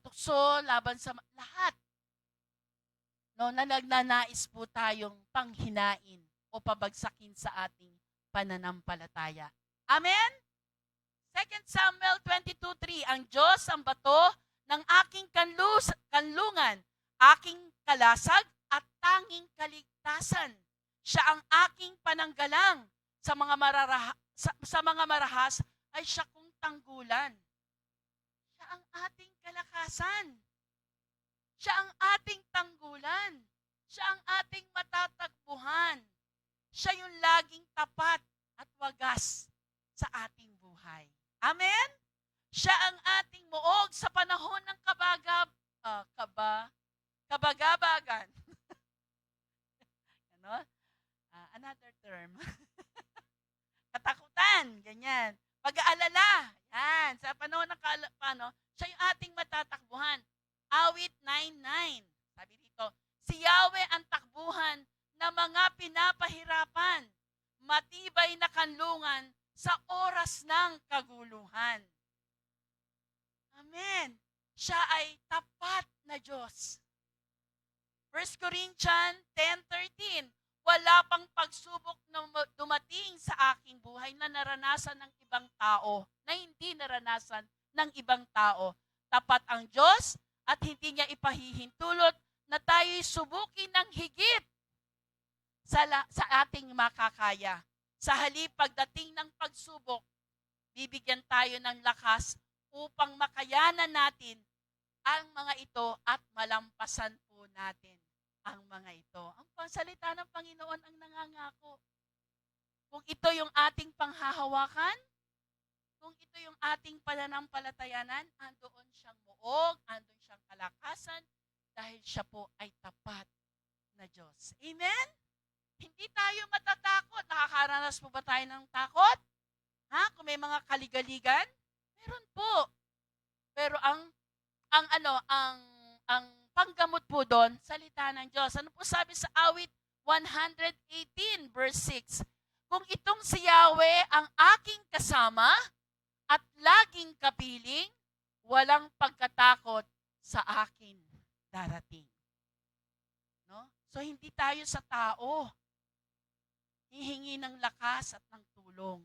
tukso, laban sa lahat. No, na nagnanais po tayong panghinain o pabagsakin sa ating pananampalataya. Amen? 2 Samuel 22:3, ang Diyos ang bato ng aking kanlungan, aking kalasag at tanging kaligtasan. Siya ang aking pananggalang sa mga marahas ay siya kong tanggulan. Siya ang ating kalakasan. Siya ang ating tanggulan. Siya ang ating matatakbuhan. Siya yung laging tapat at wagas sa ating buhay. Amen? Siya ang ating muog sa panahon ng kabagabagan. Ano? Another term. Katakutan, ganyan. Pag-aalala, yan. Sa panahon ng siya yung ating matatakbuhan. Awit 9:9. Sabi dito, si Yahweh ang takbuhan ng mga pinapahirapan, matibay na kanlungan sa oras ng kaguluhan. Amen. Siya ay tapat na Diyos. 1 Corinthians 10:13. Wala pang pagsubok na dumating sa aking buhay na naranasan ng ibang tao, na hindi naranasan ng ibang tao. Tapat ang Diyos at hindi niya ipahihintulot na tayo'y subukin ng higit sa ating makakaya. Sa halip pagdating ng pagsubok, bibigyan tayo ng lakas upang makayanan natin ang mga ito at malampasan po natin ang mga ito. Ang pansalita ng Panginoon ang nangangako. Kung ito yung ating panghahawakan, kung ito yung ating pananampalatayanan, andoon siyang muog, andoon siyang kalakasan, dahil siya po ay tapat na Diyos. Amen? Hindi tayo matatakot. Nakakaranas po ba tayo ng takot? Ha? Kung may mga kaligaligan? Meron po. Pero ang panggamot po doon, salita ng Diyos. Ano po sabi sa awit 118 verse 6? Kung itong si Yahweh ang aking kasama at laging kapiling, walang pagkatakot sa akin darating. No? So hindi tayo sa tao hihingi ng lakas at ng tulong.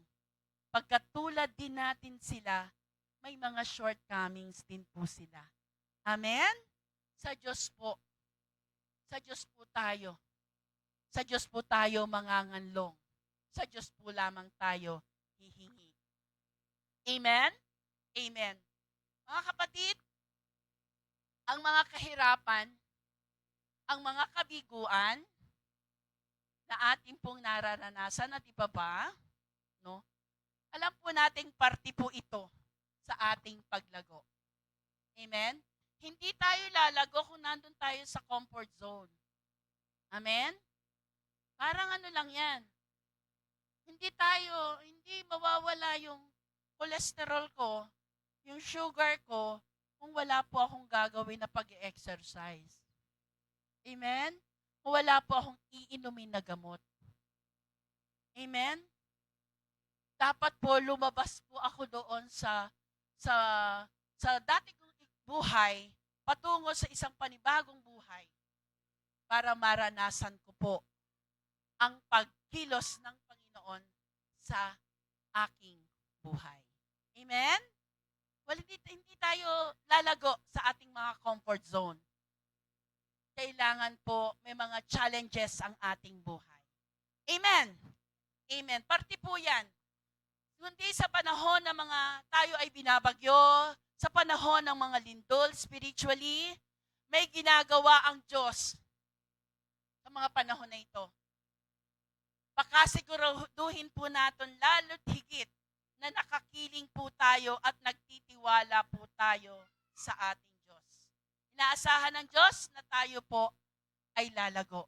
Pagkatulad din natin sila, may mga shortcomings din po sila. Amen? Sa Diyos po. Sa Diyos po tayo. Sa Diyos po tayo manganganlong. Sa Diyos po lamang tayo hihingi. Amen? Amen. Mga kapatid, ang mga kahirapan, ang mga kabiguan na ating pong nararanasan at iba pa, no? Alam po nating parte po ito sa ating paglago. Amen? Hindi tayo lalago kung nandun tayo sa comfort zone. Amen? Parang ano lang yan. Hindi mawawala yung cholesterol ko, yung sugar ko, kung wala po akong gagawin na pag-exercise. Amen? Kung wala po akong iinumin na gamot. Amen? Dapat po lumabas po ako doon sa dati kong buhay patungo sa isang panibagong buhay para maranasan ko po ang pagkilos ng Panginoon sa aking buhay. Amen? Well, hindi tayo lalago sa ating mga comfort zone. Kailangan po may mga challenges ang ating buhay. Amen? Amen. Parte po yan. Kundi sa panahon ng mga tayo ay binabagyo, sa panahon ng mga lindol spiritually, may ginagawa ang Diyos sa mga panahon na ito. Pakasiguraduhin po natin lalo't higit na nakakiling po tayo at nagtitiwala po tayo sa ating Diyos. Inaasahan ng Diyos na tayo po ay lalago.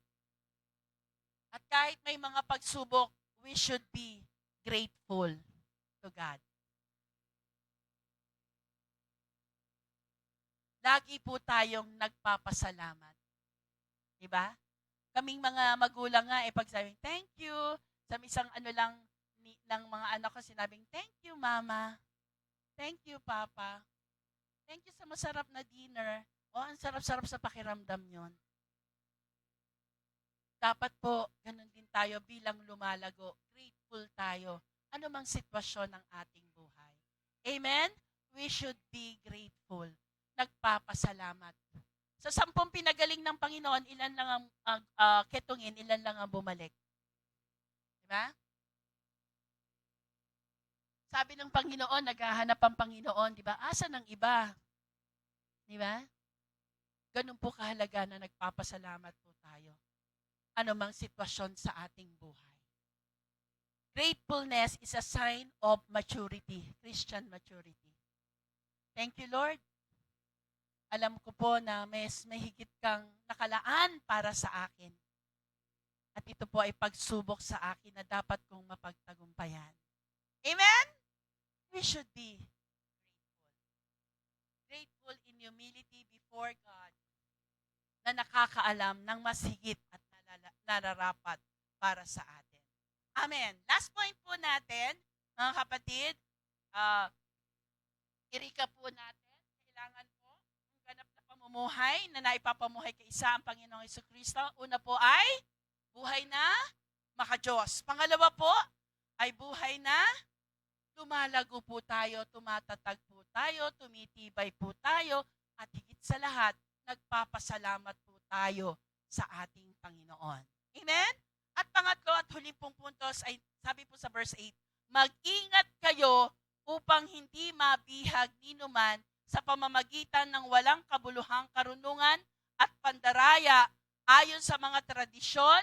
At kahit may mga pagsubok, we should be grateful to God. Lagi po tayong nagpapasalamat. Diba? Kaming mga magulang nga, pag sabing, thank you. Sa isang ng mga anak ko, sinabing, thank you, Mama. Thank you, Papa. Thank you sa masarap na dinner. Ang sarap-sarap sa pakiramdam yon. Dapat po, ganun din tayo bilang lumalago. Grateful tayo. Ano mang sitwasyon ng ating buhay. Amen? We should be grateful. Nagpapasalamat. Sa 10 pinagaling ng Panginoon, ilan lang ang ketungin, ilan lang ang bumalik. Diba? Sabi ng Panginoon, naghahanap ang Panginoon, diba? Asa ng iba? Diba? Ganun po kahalaga na nagpapasalamat po tayo. Ano mang sitwasyon sa ating buhay. Gratefulness is a sign of maturity, Christian maturity. Thank you, Lord. Alam ko po na may higit kang nakalaan para sa akin. At ito po ay pagsubok sa akin na dapat kong mapagtagumpayan. Amen? We should be grateful. Grateful in humility before God na nakakaalam ng mas higit at nararapat para sa atin. Amen. Last point po natin, mga kapatid, i-recap po natin, kailangan po, ang ganap na pamumuhay na naipapamuhay kay isa ang Panginoong Jesucristo. Una po ay buhay na maka-Diyos. Pangalawa po ay buhay na lumalago po tayo, tumatatag po tayo, tumitibay po tayo, at higit sa lahat, nagpapasalamat po tayo sa ating Panginoon. Amen? At pangatlo at huling pong puntos ay sabi po sa verse 8, mag-ingat kayo upang hindi mabihag ninuman sa pamamagitan ng walang kabuluhang karunungan at pandaraya ayon sa mga tradisyon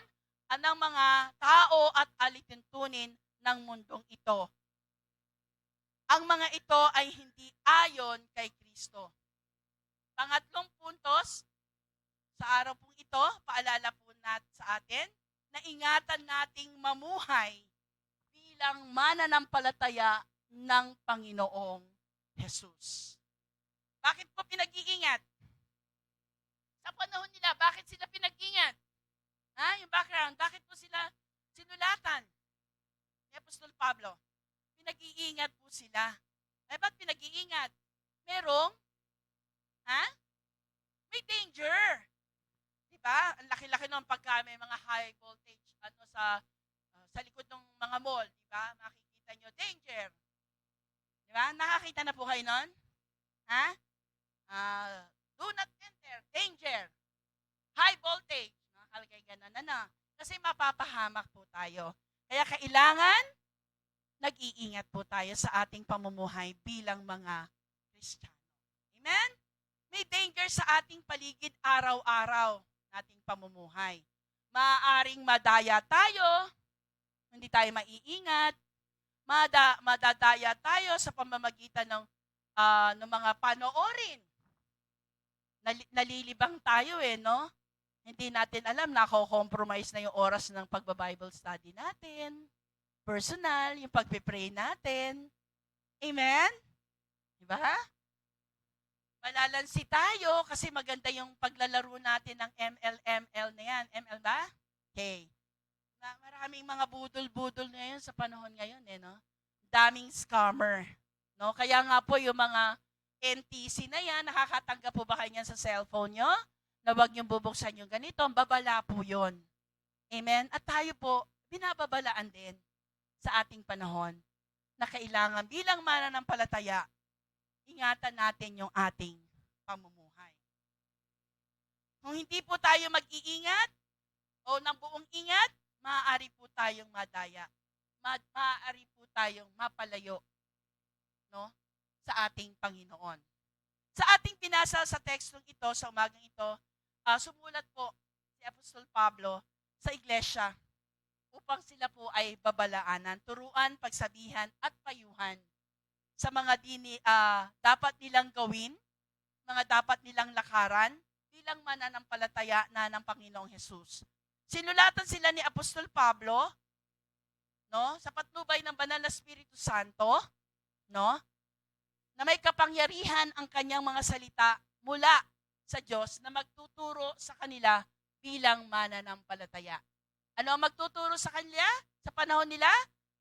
ng mga tao at alituntunin ng mundong ito. Ang mga ito ay hindi ayon kay Kristo. Pangatlong puntos, sa araw pong ito, paalala po natin sa atin, na ingatan nating mamuhay bilang mananampalataya ng Panginoong Jesus. Bakit po pinag-iingat? Sa panahon nila, bakit sila pinag-ingat? Yung background, bakit po sila sinulatan? Ni Apostol Pablo, pinag-iingat po sila. Ba't pinag-iingat? Merong, may danger. Diba? Ang laki-laki nun pagka may mga high voltage sa likod ng mga mall. Diba? Makikita nyo, danger. Diba? Nakakita na po kayo nun? Do not enter, danger. High voltage. Nakalagay ganun, Kasi mapapahamak po tayo. Kaya kailangan, nag-iingat po tayo sa ating pamumuhay bilang mga Kristiyano. Amen? May danger sa ating paligid araw-araw nating pamumuhay. Maaaring madaya tayo, hindi tayo maiingat, madadaya tayo sa pamamagitan ng mga panoorin. Nalilibang tayo no? Hindi natin alam, nako-compromise na yung oras ng pagba-Bible study natin. Personal, yung pagpe-pray natin. Amen? Diba? Malalansi tayo kasi maganda yung paglalaro natin ng ML na yan. ML ba? Okay. Maraming mga budol-budol ngayon sa panahon ngayon, no? Daming scammer. No? Kaya nga po yung mga NTC na yan, nakakatanggap po ba kayo yan sa cellphone nyo? Na huwag niyong bubuksan yung ganito, babala po yun. Amen? At tayo po, binababalaan din sa ating panahon na kailangan bilang mananampalataya, ingatan natin yung ating pamumuhay. Kung hindi po tayo mag-iingat o ng buong ingat, maaari po tayong madaya. Maaari po tayong mapalayo, no, sa ating Panginoon. Sa ating pinasa sa tekstong ito, sa umagang ito, sumulat po si Apostol Pablo sa iglesia upang sila po ay babalaanan, turuan, pagsabihan at payuhan sa mga dapat nilang gawin, mga dapat nilang lakaran bilang mananampalataya na ng Panginoong Jesus. Sinulatan sila ni Apostol Pablo, no, sa patnubay ng Banal na Espiritu Santo, no, na may kapangyarihan ang kanyang mga salita mula sa Diyos na magtuturo sa kanila bilang mananampalataya. Ano ang magtuturo sa kanila sa panahon nila?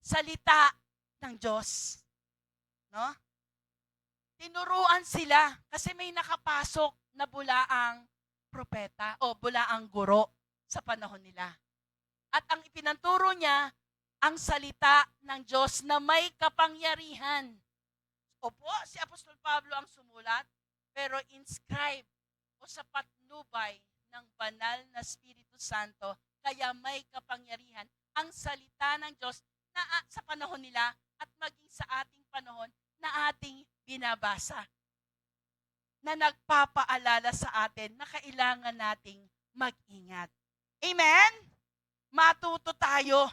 Salita ng Diyos. No? Tinuruan sila kasi may nakapasok na bulaang propeta o bulaang guro sa panahon nila. At ang ipinanturo niya, ang salita ng Diyos na may kapangyarihan. Opo, si Apostol Pablo ang sumulat, pero inscribe o sa patnubay ng banal na Espiritu Santo, kaya may kapangyarihan ang salita ng Diyos na sa panahon nila at maging sa ating panahon na ating binabasa. Na nagpapaalala sa atin na kailangan nating mag-ingat. Amen? Matuto tayo.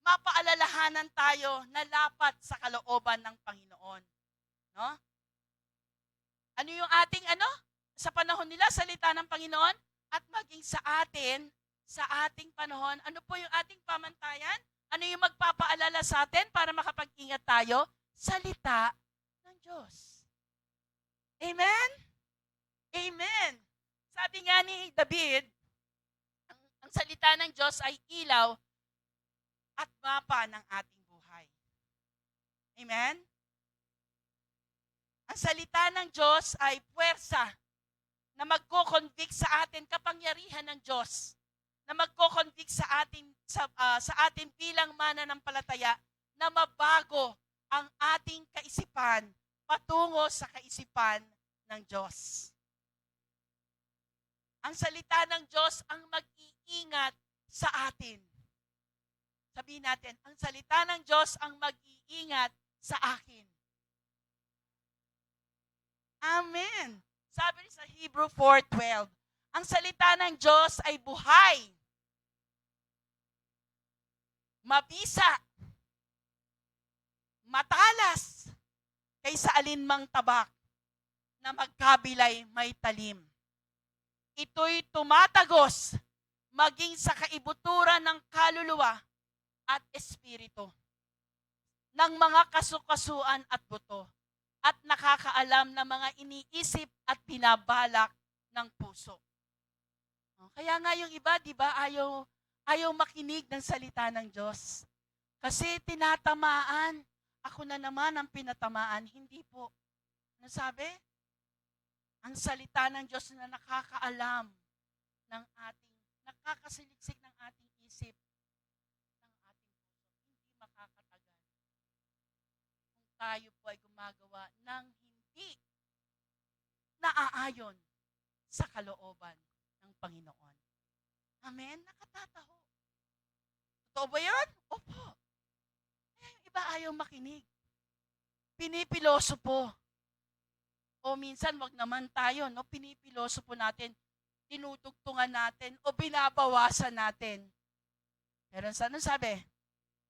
Mapaalalahanan tayo na lapat sa kalooban ng Panginoon. No? Ano yung ating sa panahon nila, salita ng Panginoon, at maging sa atin, sa ating panahon, ano po yung ating pamantayan? Ano yung magpapaalala sa atin para makapag-ingat tayo? Salita ng Diyos. Amen? Amen. Sabi nga ni David, ang salita ng Diyos ay ilaw at mapa ng ating buhay. Amen? Ang salita ng Diyos ay puwersa na magko-convict sa atin, kapangyarihan ng Diyos na magko-convict sa atin bilang mananampalataya na mabago ang ating kaisipan patungo sa kaisipan ng Diyos. Ang salita ng Diyos ang mag-iingat sa atin. Sabihin natin, ang salita ng Diyos ang mag-iingat sa akin. Amen. Sabi sa Hebrew 4:12, ang salita ng Diyos ay buhay, mabisa, matalas, kaysa alinmang tabak na magkabilay may talim. Ito'y tumatagos maging sa kaibuturan ng kaluluwa at espiritu, ng mga kasukasuan at buto, at nakakaalam ng mga iniisip at binabalak ng puso. Kaya nga yung iba, di ba, ayaw makinig ng salita ng Diyos. Kasi tinatamaan. Ako na naman ang pinatamaan. Hindi po. Ano sabi? Ang salita ng Diyos na nakakaalam ng nakakasiliksik ng ating isip, ng ating puso. Hindi makakatagal kung tayo po ay gumagawa ng hindi naaayon sa kalooban ng Panginoon. Amen? Nakatataho. Totoo ba yun? Opo. Yung iba ayaw makinig. Pinipiloso po. O minsan, wag naman tayo, no? Pinipiloso po natin, tinutugtungan natin, o binabawasan natin. Pero ano sabi?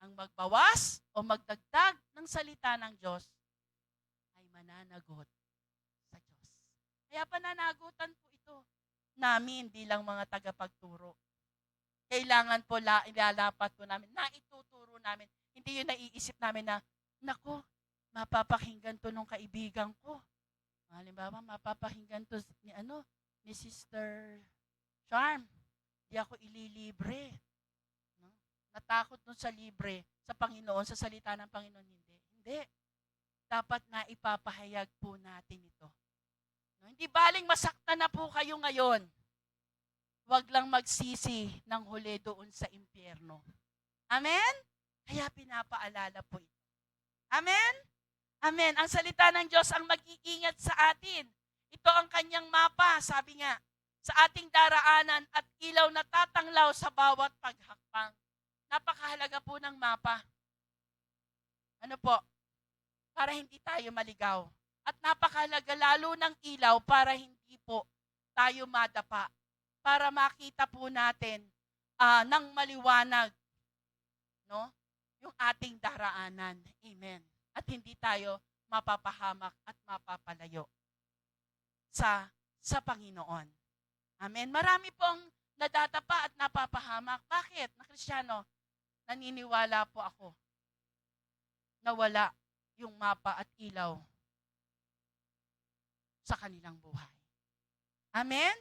Ang magbawas o magdagdag ng salita ng Diyos ay mananagot sa Diyos. Kaya pananagutan po ito namin bilang mga tagapagturo. Kailangan po ilalapat po namin, naituturo namin. Hindi yung naiisip namin na, nako, mapapakinggan to nung kaibigan ko. Halimbawa, mapapakinggan to ni Sister Charm. Di ako ililibre. No? Natakot nun sa libre, sa Panginoon, sa salita ng Panginoon. Hindi. Dapat na ipapahayag po natin ito. No? Hindi baling masaktan na po kayo ngayon. Huwag lang magsisi ng huli doon sa impyerno. Amen? Kaya pinapaalala po ito. Amen? Amen. Ang salita ng Diyos ang mag-iingat sa atin. Ito ang kanyang mapa, sabi nga, sa ating daraanan at ilaw na tatanglaw sa bawat paghakbang. Napakahalaga po ng mapa. Ano po? Para hindi tayo maligaw. At napakahalaga lalo ng ilaw para hindi po tayo madapa. Para makita po natin ng maliwanag, no? Yung ating daraanan. Amen. At hindi tayo mapapahamak at mapapalayo sa Panginoon. Amen. Marami pong nadatapa at napapahamak. Bakit? Na Kristiyano, naniniwala po ako na wala yung mapa at ilaw sa kanilang buhay. Amen?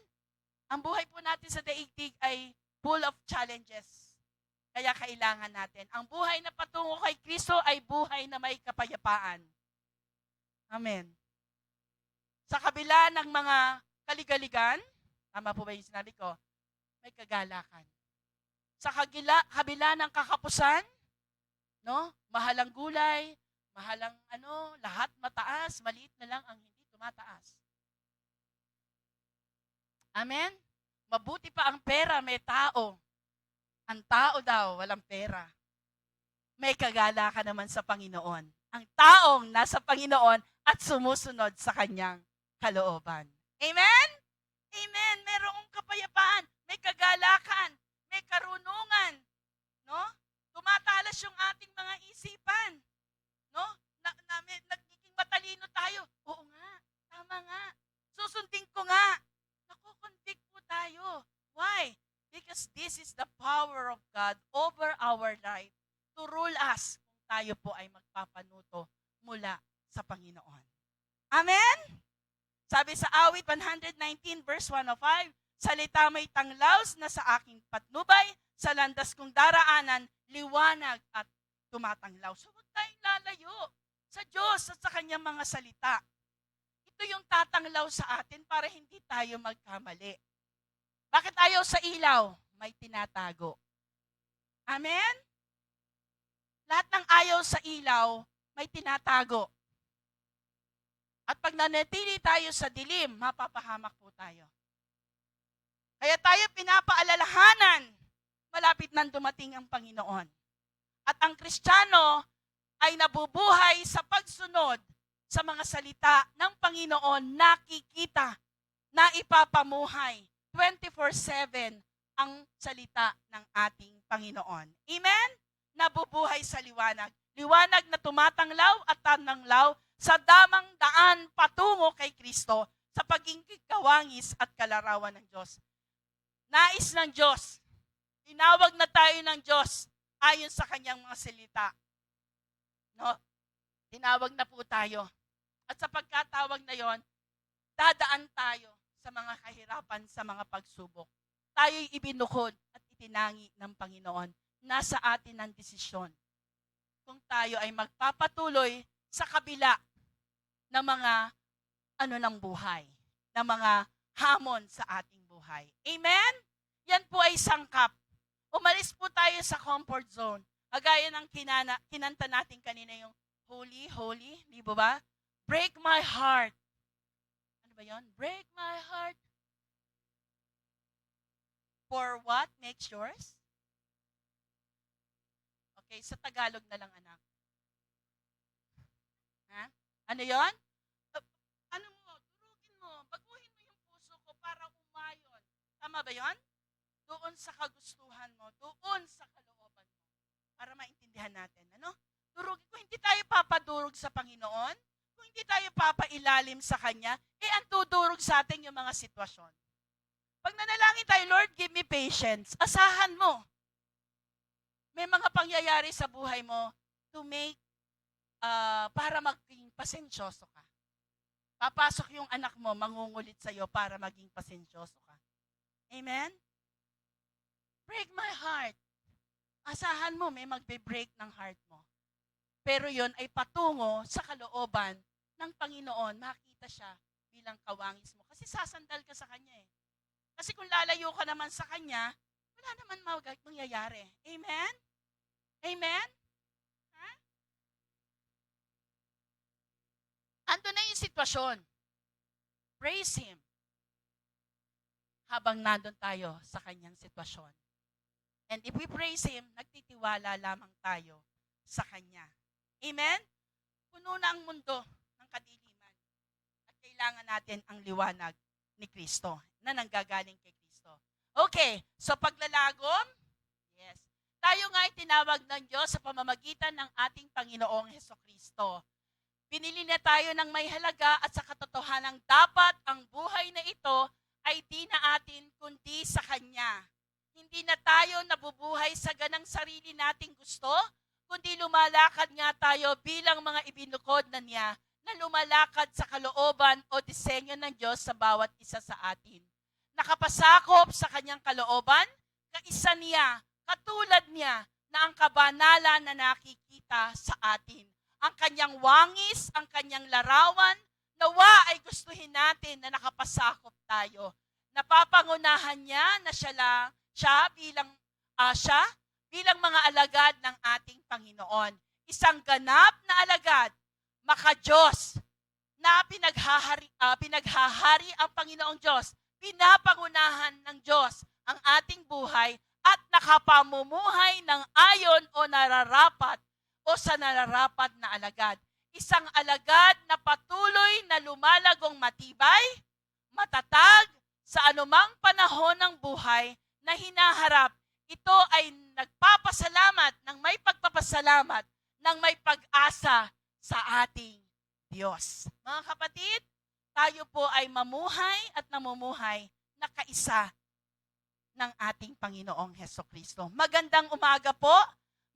Ang buhay po natin sa daigdig ay full of challenges. Kaya kailangan natin. Ang buhay na patungo kay Kristo ay buhay na may kapayapaan. Amen. Sa kabila ng mga kaligaligan, tama po ba yung sinabi ko? May kagalakan. Sa kabila ng kakapusan, no? Mahalang gulay, mahalang lahat mataas, maliit na lang ang hindi tumataas. Amen? Mabuti pa ang pera, may tao. Ang tao daw, walang pera. May kagalakan naman sa Panginoon. Ang taong nasa Panginoon at sumusunod sa kanyang kalooban. Amen? Amen. Merong kapayapaan, may kagalakan, may karunungan. No? Tumatalas yung ating mga isipan. No? Nagiging matalino tayo. Oo nga, tama nga. Susundin ko nga. Nakukonvict po tayo. Why? Because this is the power of God over our life to rule us kung tayo po ay magpapanuto mula sa Panginoon. Amen? Sabi sa awit 119 verse 105, salita may tanglaws na sa aking patnubay, sa landas kong daraanan, liwanag at tumatanglaw. So huwag tayong lalayo sa Diyos at sa kanyang mga salita. Ito yung tatanglaw sa atin para hindi tayo magkamali. Bakit ayaw sa ilaw? May tinatago. Amen? Lahat ng ayaw sa ilaw, may tinatago. At pag nanatili tayo sa dilim, mapapahamak po tayo. Kaya tayo pinapaalalahanan, malapit nang dumating ang Panginoon. At ang Kristiyano ay nabubuhay sa pagsunod sa mga salita ng Panginoon, nakikita na ipapamuhay 24/7 ang salita ng ating Panginoon. Amen? Nabubuhay sa liwanag. Liwanag na tumatanglaw at tananglaw sa damang daan patungo kay Kristo sa pagiging kawangis at kalarawan ng Diyos. Nais ng Diyos. Tinawag na tayo ng Diyos ayon sa kanyang mga salita. No? Tinawag na po tayo. At sa pagkatawag na yon, dadaan tayo sa mga kahirapan, sa mga pagsubok. Tayo'y ibinukod at itinangi ng Panginoon. Nasa atin ang desisyon kung tayo ay magpapatuloy sa kabila ng mga ng buhay, ng mga hamon sa ating buhay. Amen? Yan po ay sangkap. Umalis po tayo sa comfort zone. Agaya ng kinanta natin kanina yung Holy, Holy, di ba? Break my heart. Ano ba yun? Break my heart. For what makes yours? Okay, sa Tagalog na lang, anak. Ha? Ano yon? Ano mo? Durugin mo. Baguhin mo yung puso ko para umayon. Tama ba yon? Doon sa kagustuhan mo. Doon sa kalooban mo. Para maintindihan natin. Ano? Durugin. Kung hindi tayo papadurog sa Panginoon, kung hindi tayo papailalim sa Kanya, ang tudurog sa atin yung mga sitwasyon. Pag nanalangin tayo, Lord, give me patience. Asahan mo. May mga pangyayari sa buhay mo to make, para maging pasensyoso ka. Papasok yung anak mo, mangungulit sa'yo para maging pasensyoso ka. Amen? Break my heart. Asahan mo, may magbe-break ng heart mo. Pero yon ay patungo sa kalooban ng Panginoon. Makita siya bilang kawangis mo. Kasi sasandal ka sa Kanya eh. Kasi kung lalayo ka naman sa Kanya, wala naman mangyayari. Amen? Amen? Ha? Ando na yung sitwasyon. Praise Him. Habang nandun tayo sa Kanyang sitwasyon. And if we praise Him, nagtitiwala lamang tayo sa Kanya. Amen? Puno na ang mundo ng kadiliman. At kailangan natin ang liwanag ni Kristo na nanggagaling kay Kristo. Okay, so paglalagom, yes. Tayo nga ay tinawag ng Diyos sa pamamagitan ng ating Panginoong Hesukristo. Pinili na tayo ng may halaga at sa katotohanang dapat ang buhay na ito ay di na atin kundi sa Kanya. Hindi na tayo nabubuhay sa ganang sarili nating gusto, kundi lumalakad nga tayo bilang mga ibinukod na niya na lumalakad sa kalooban o disenyo ng Diyos sa bawat isa sa atin. Nakapasakop sa Kanyang kalooban, kaisa niya, katulad niya na ang kabanalan na nakikita sa atin. Ang Kanyang wangis, ang Kanyang larawan, nawa ay gustuhin natin na nakapasakop tayo. Napapangunahan niya na siya bilang mga alagad ng ating Panginoon. Isang ganap na alagad, maka-Diyos, na pinaghahari ang Panginoong Diyos. Pinapangunahan ng Diyos ang ating buhay at nakapamumuhay ng ayon o nararapat o sa nararapat na alagad. Isang alagad na patuloy na lumalagong matibay, matatag sa anumang panahon ng buhay na hinaharap. Ito ay nagpapasalamat ng may pagpapasalamat, ng may pag-asa sa ating Diyos. Mga kapatid, tayo po ay mamuhay at namumuhay na kaisa ng ating Panginoong Hesukristo. Magandang umaga po.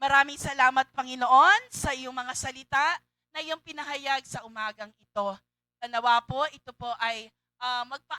Maraming salamat, Panginoon, sa iyong mga salita na iyong pinahayag sa umagang ito. Nawa po, ito po ay magpa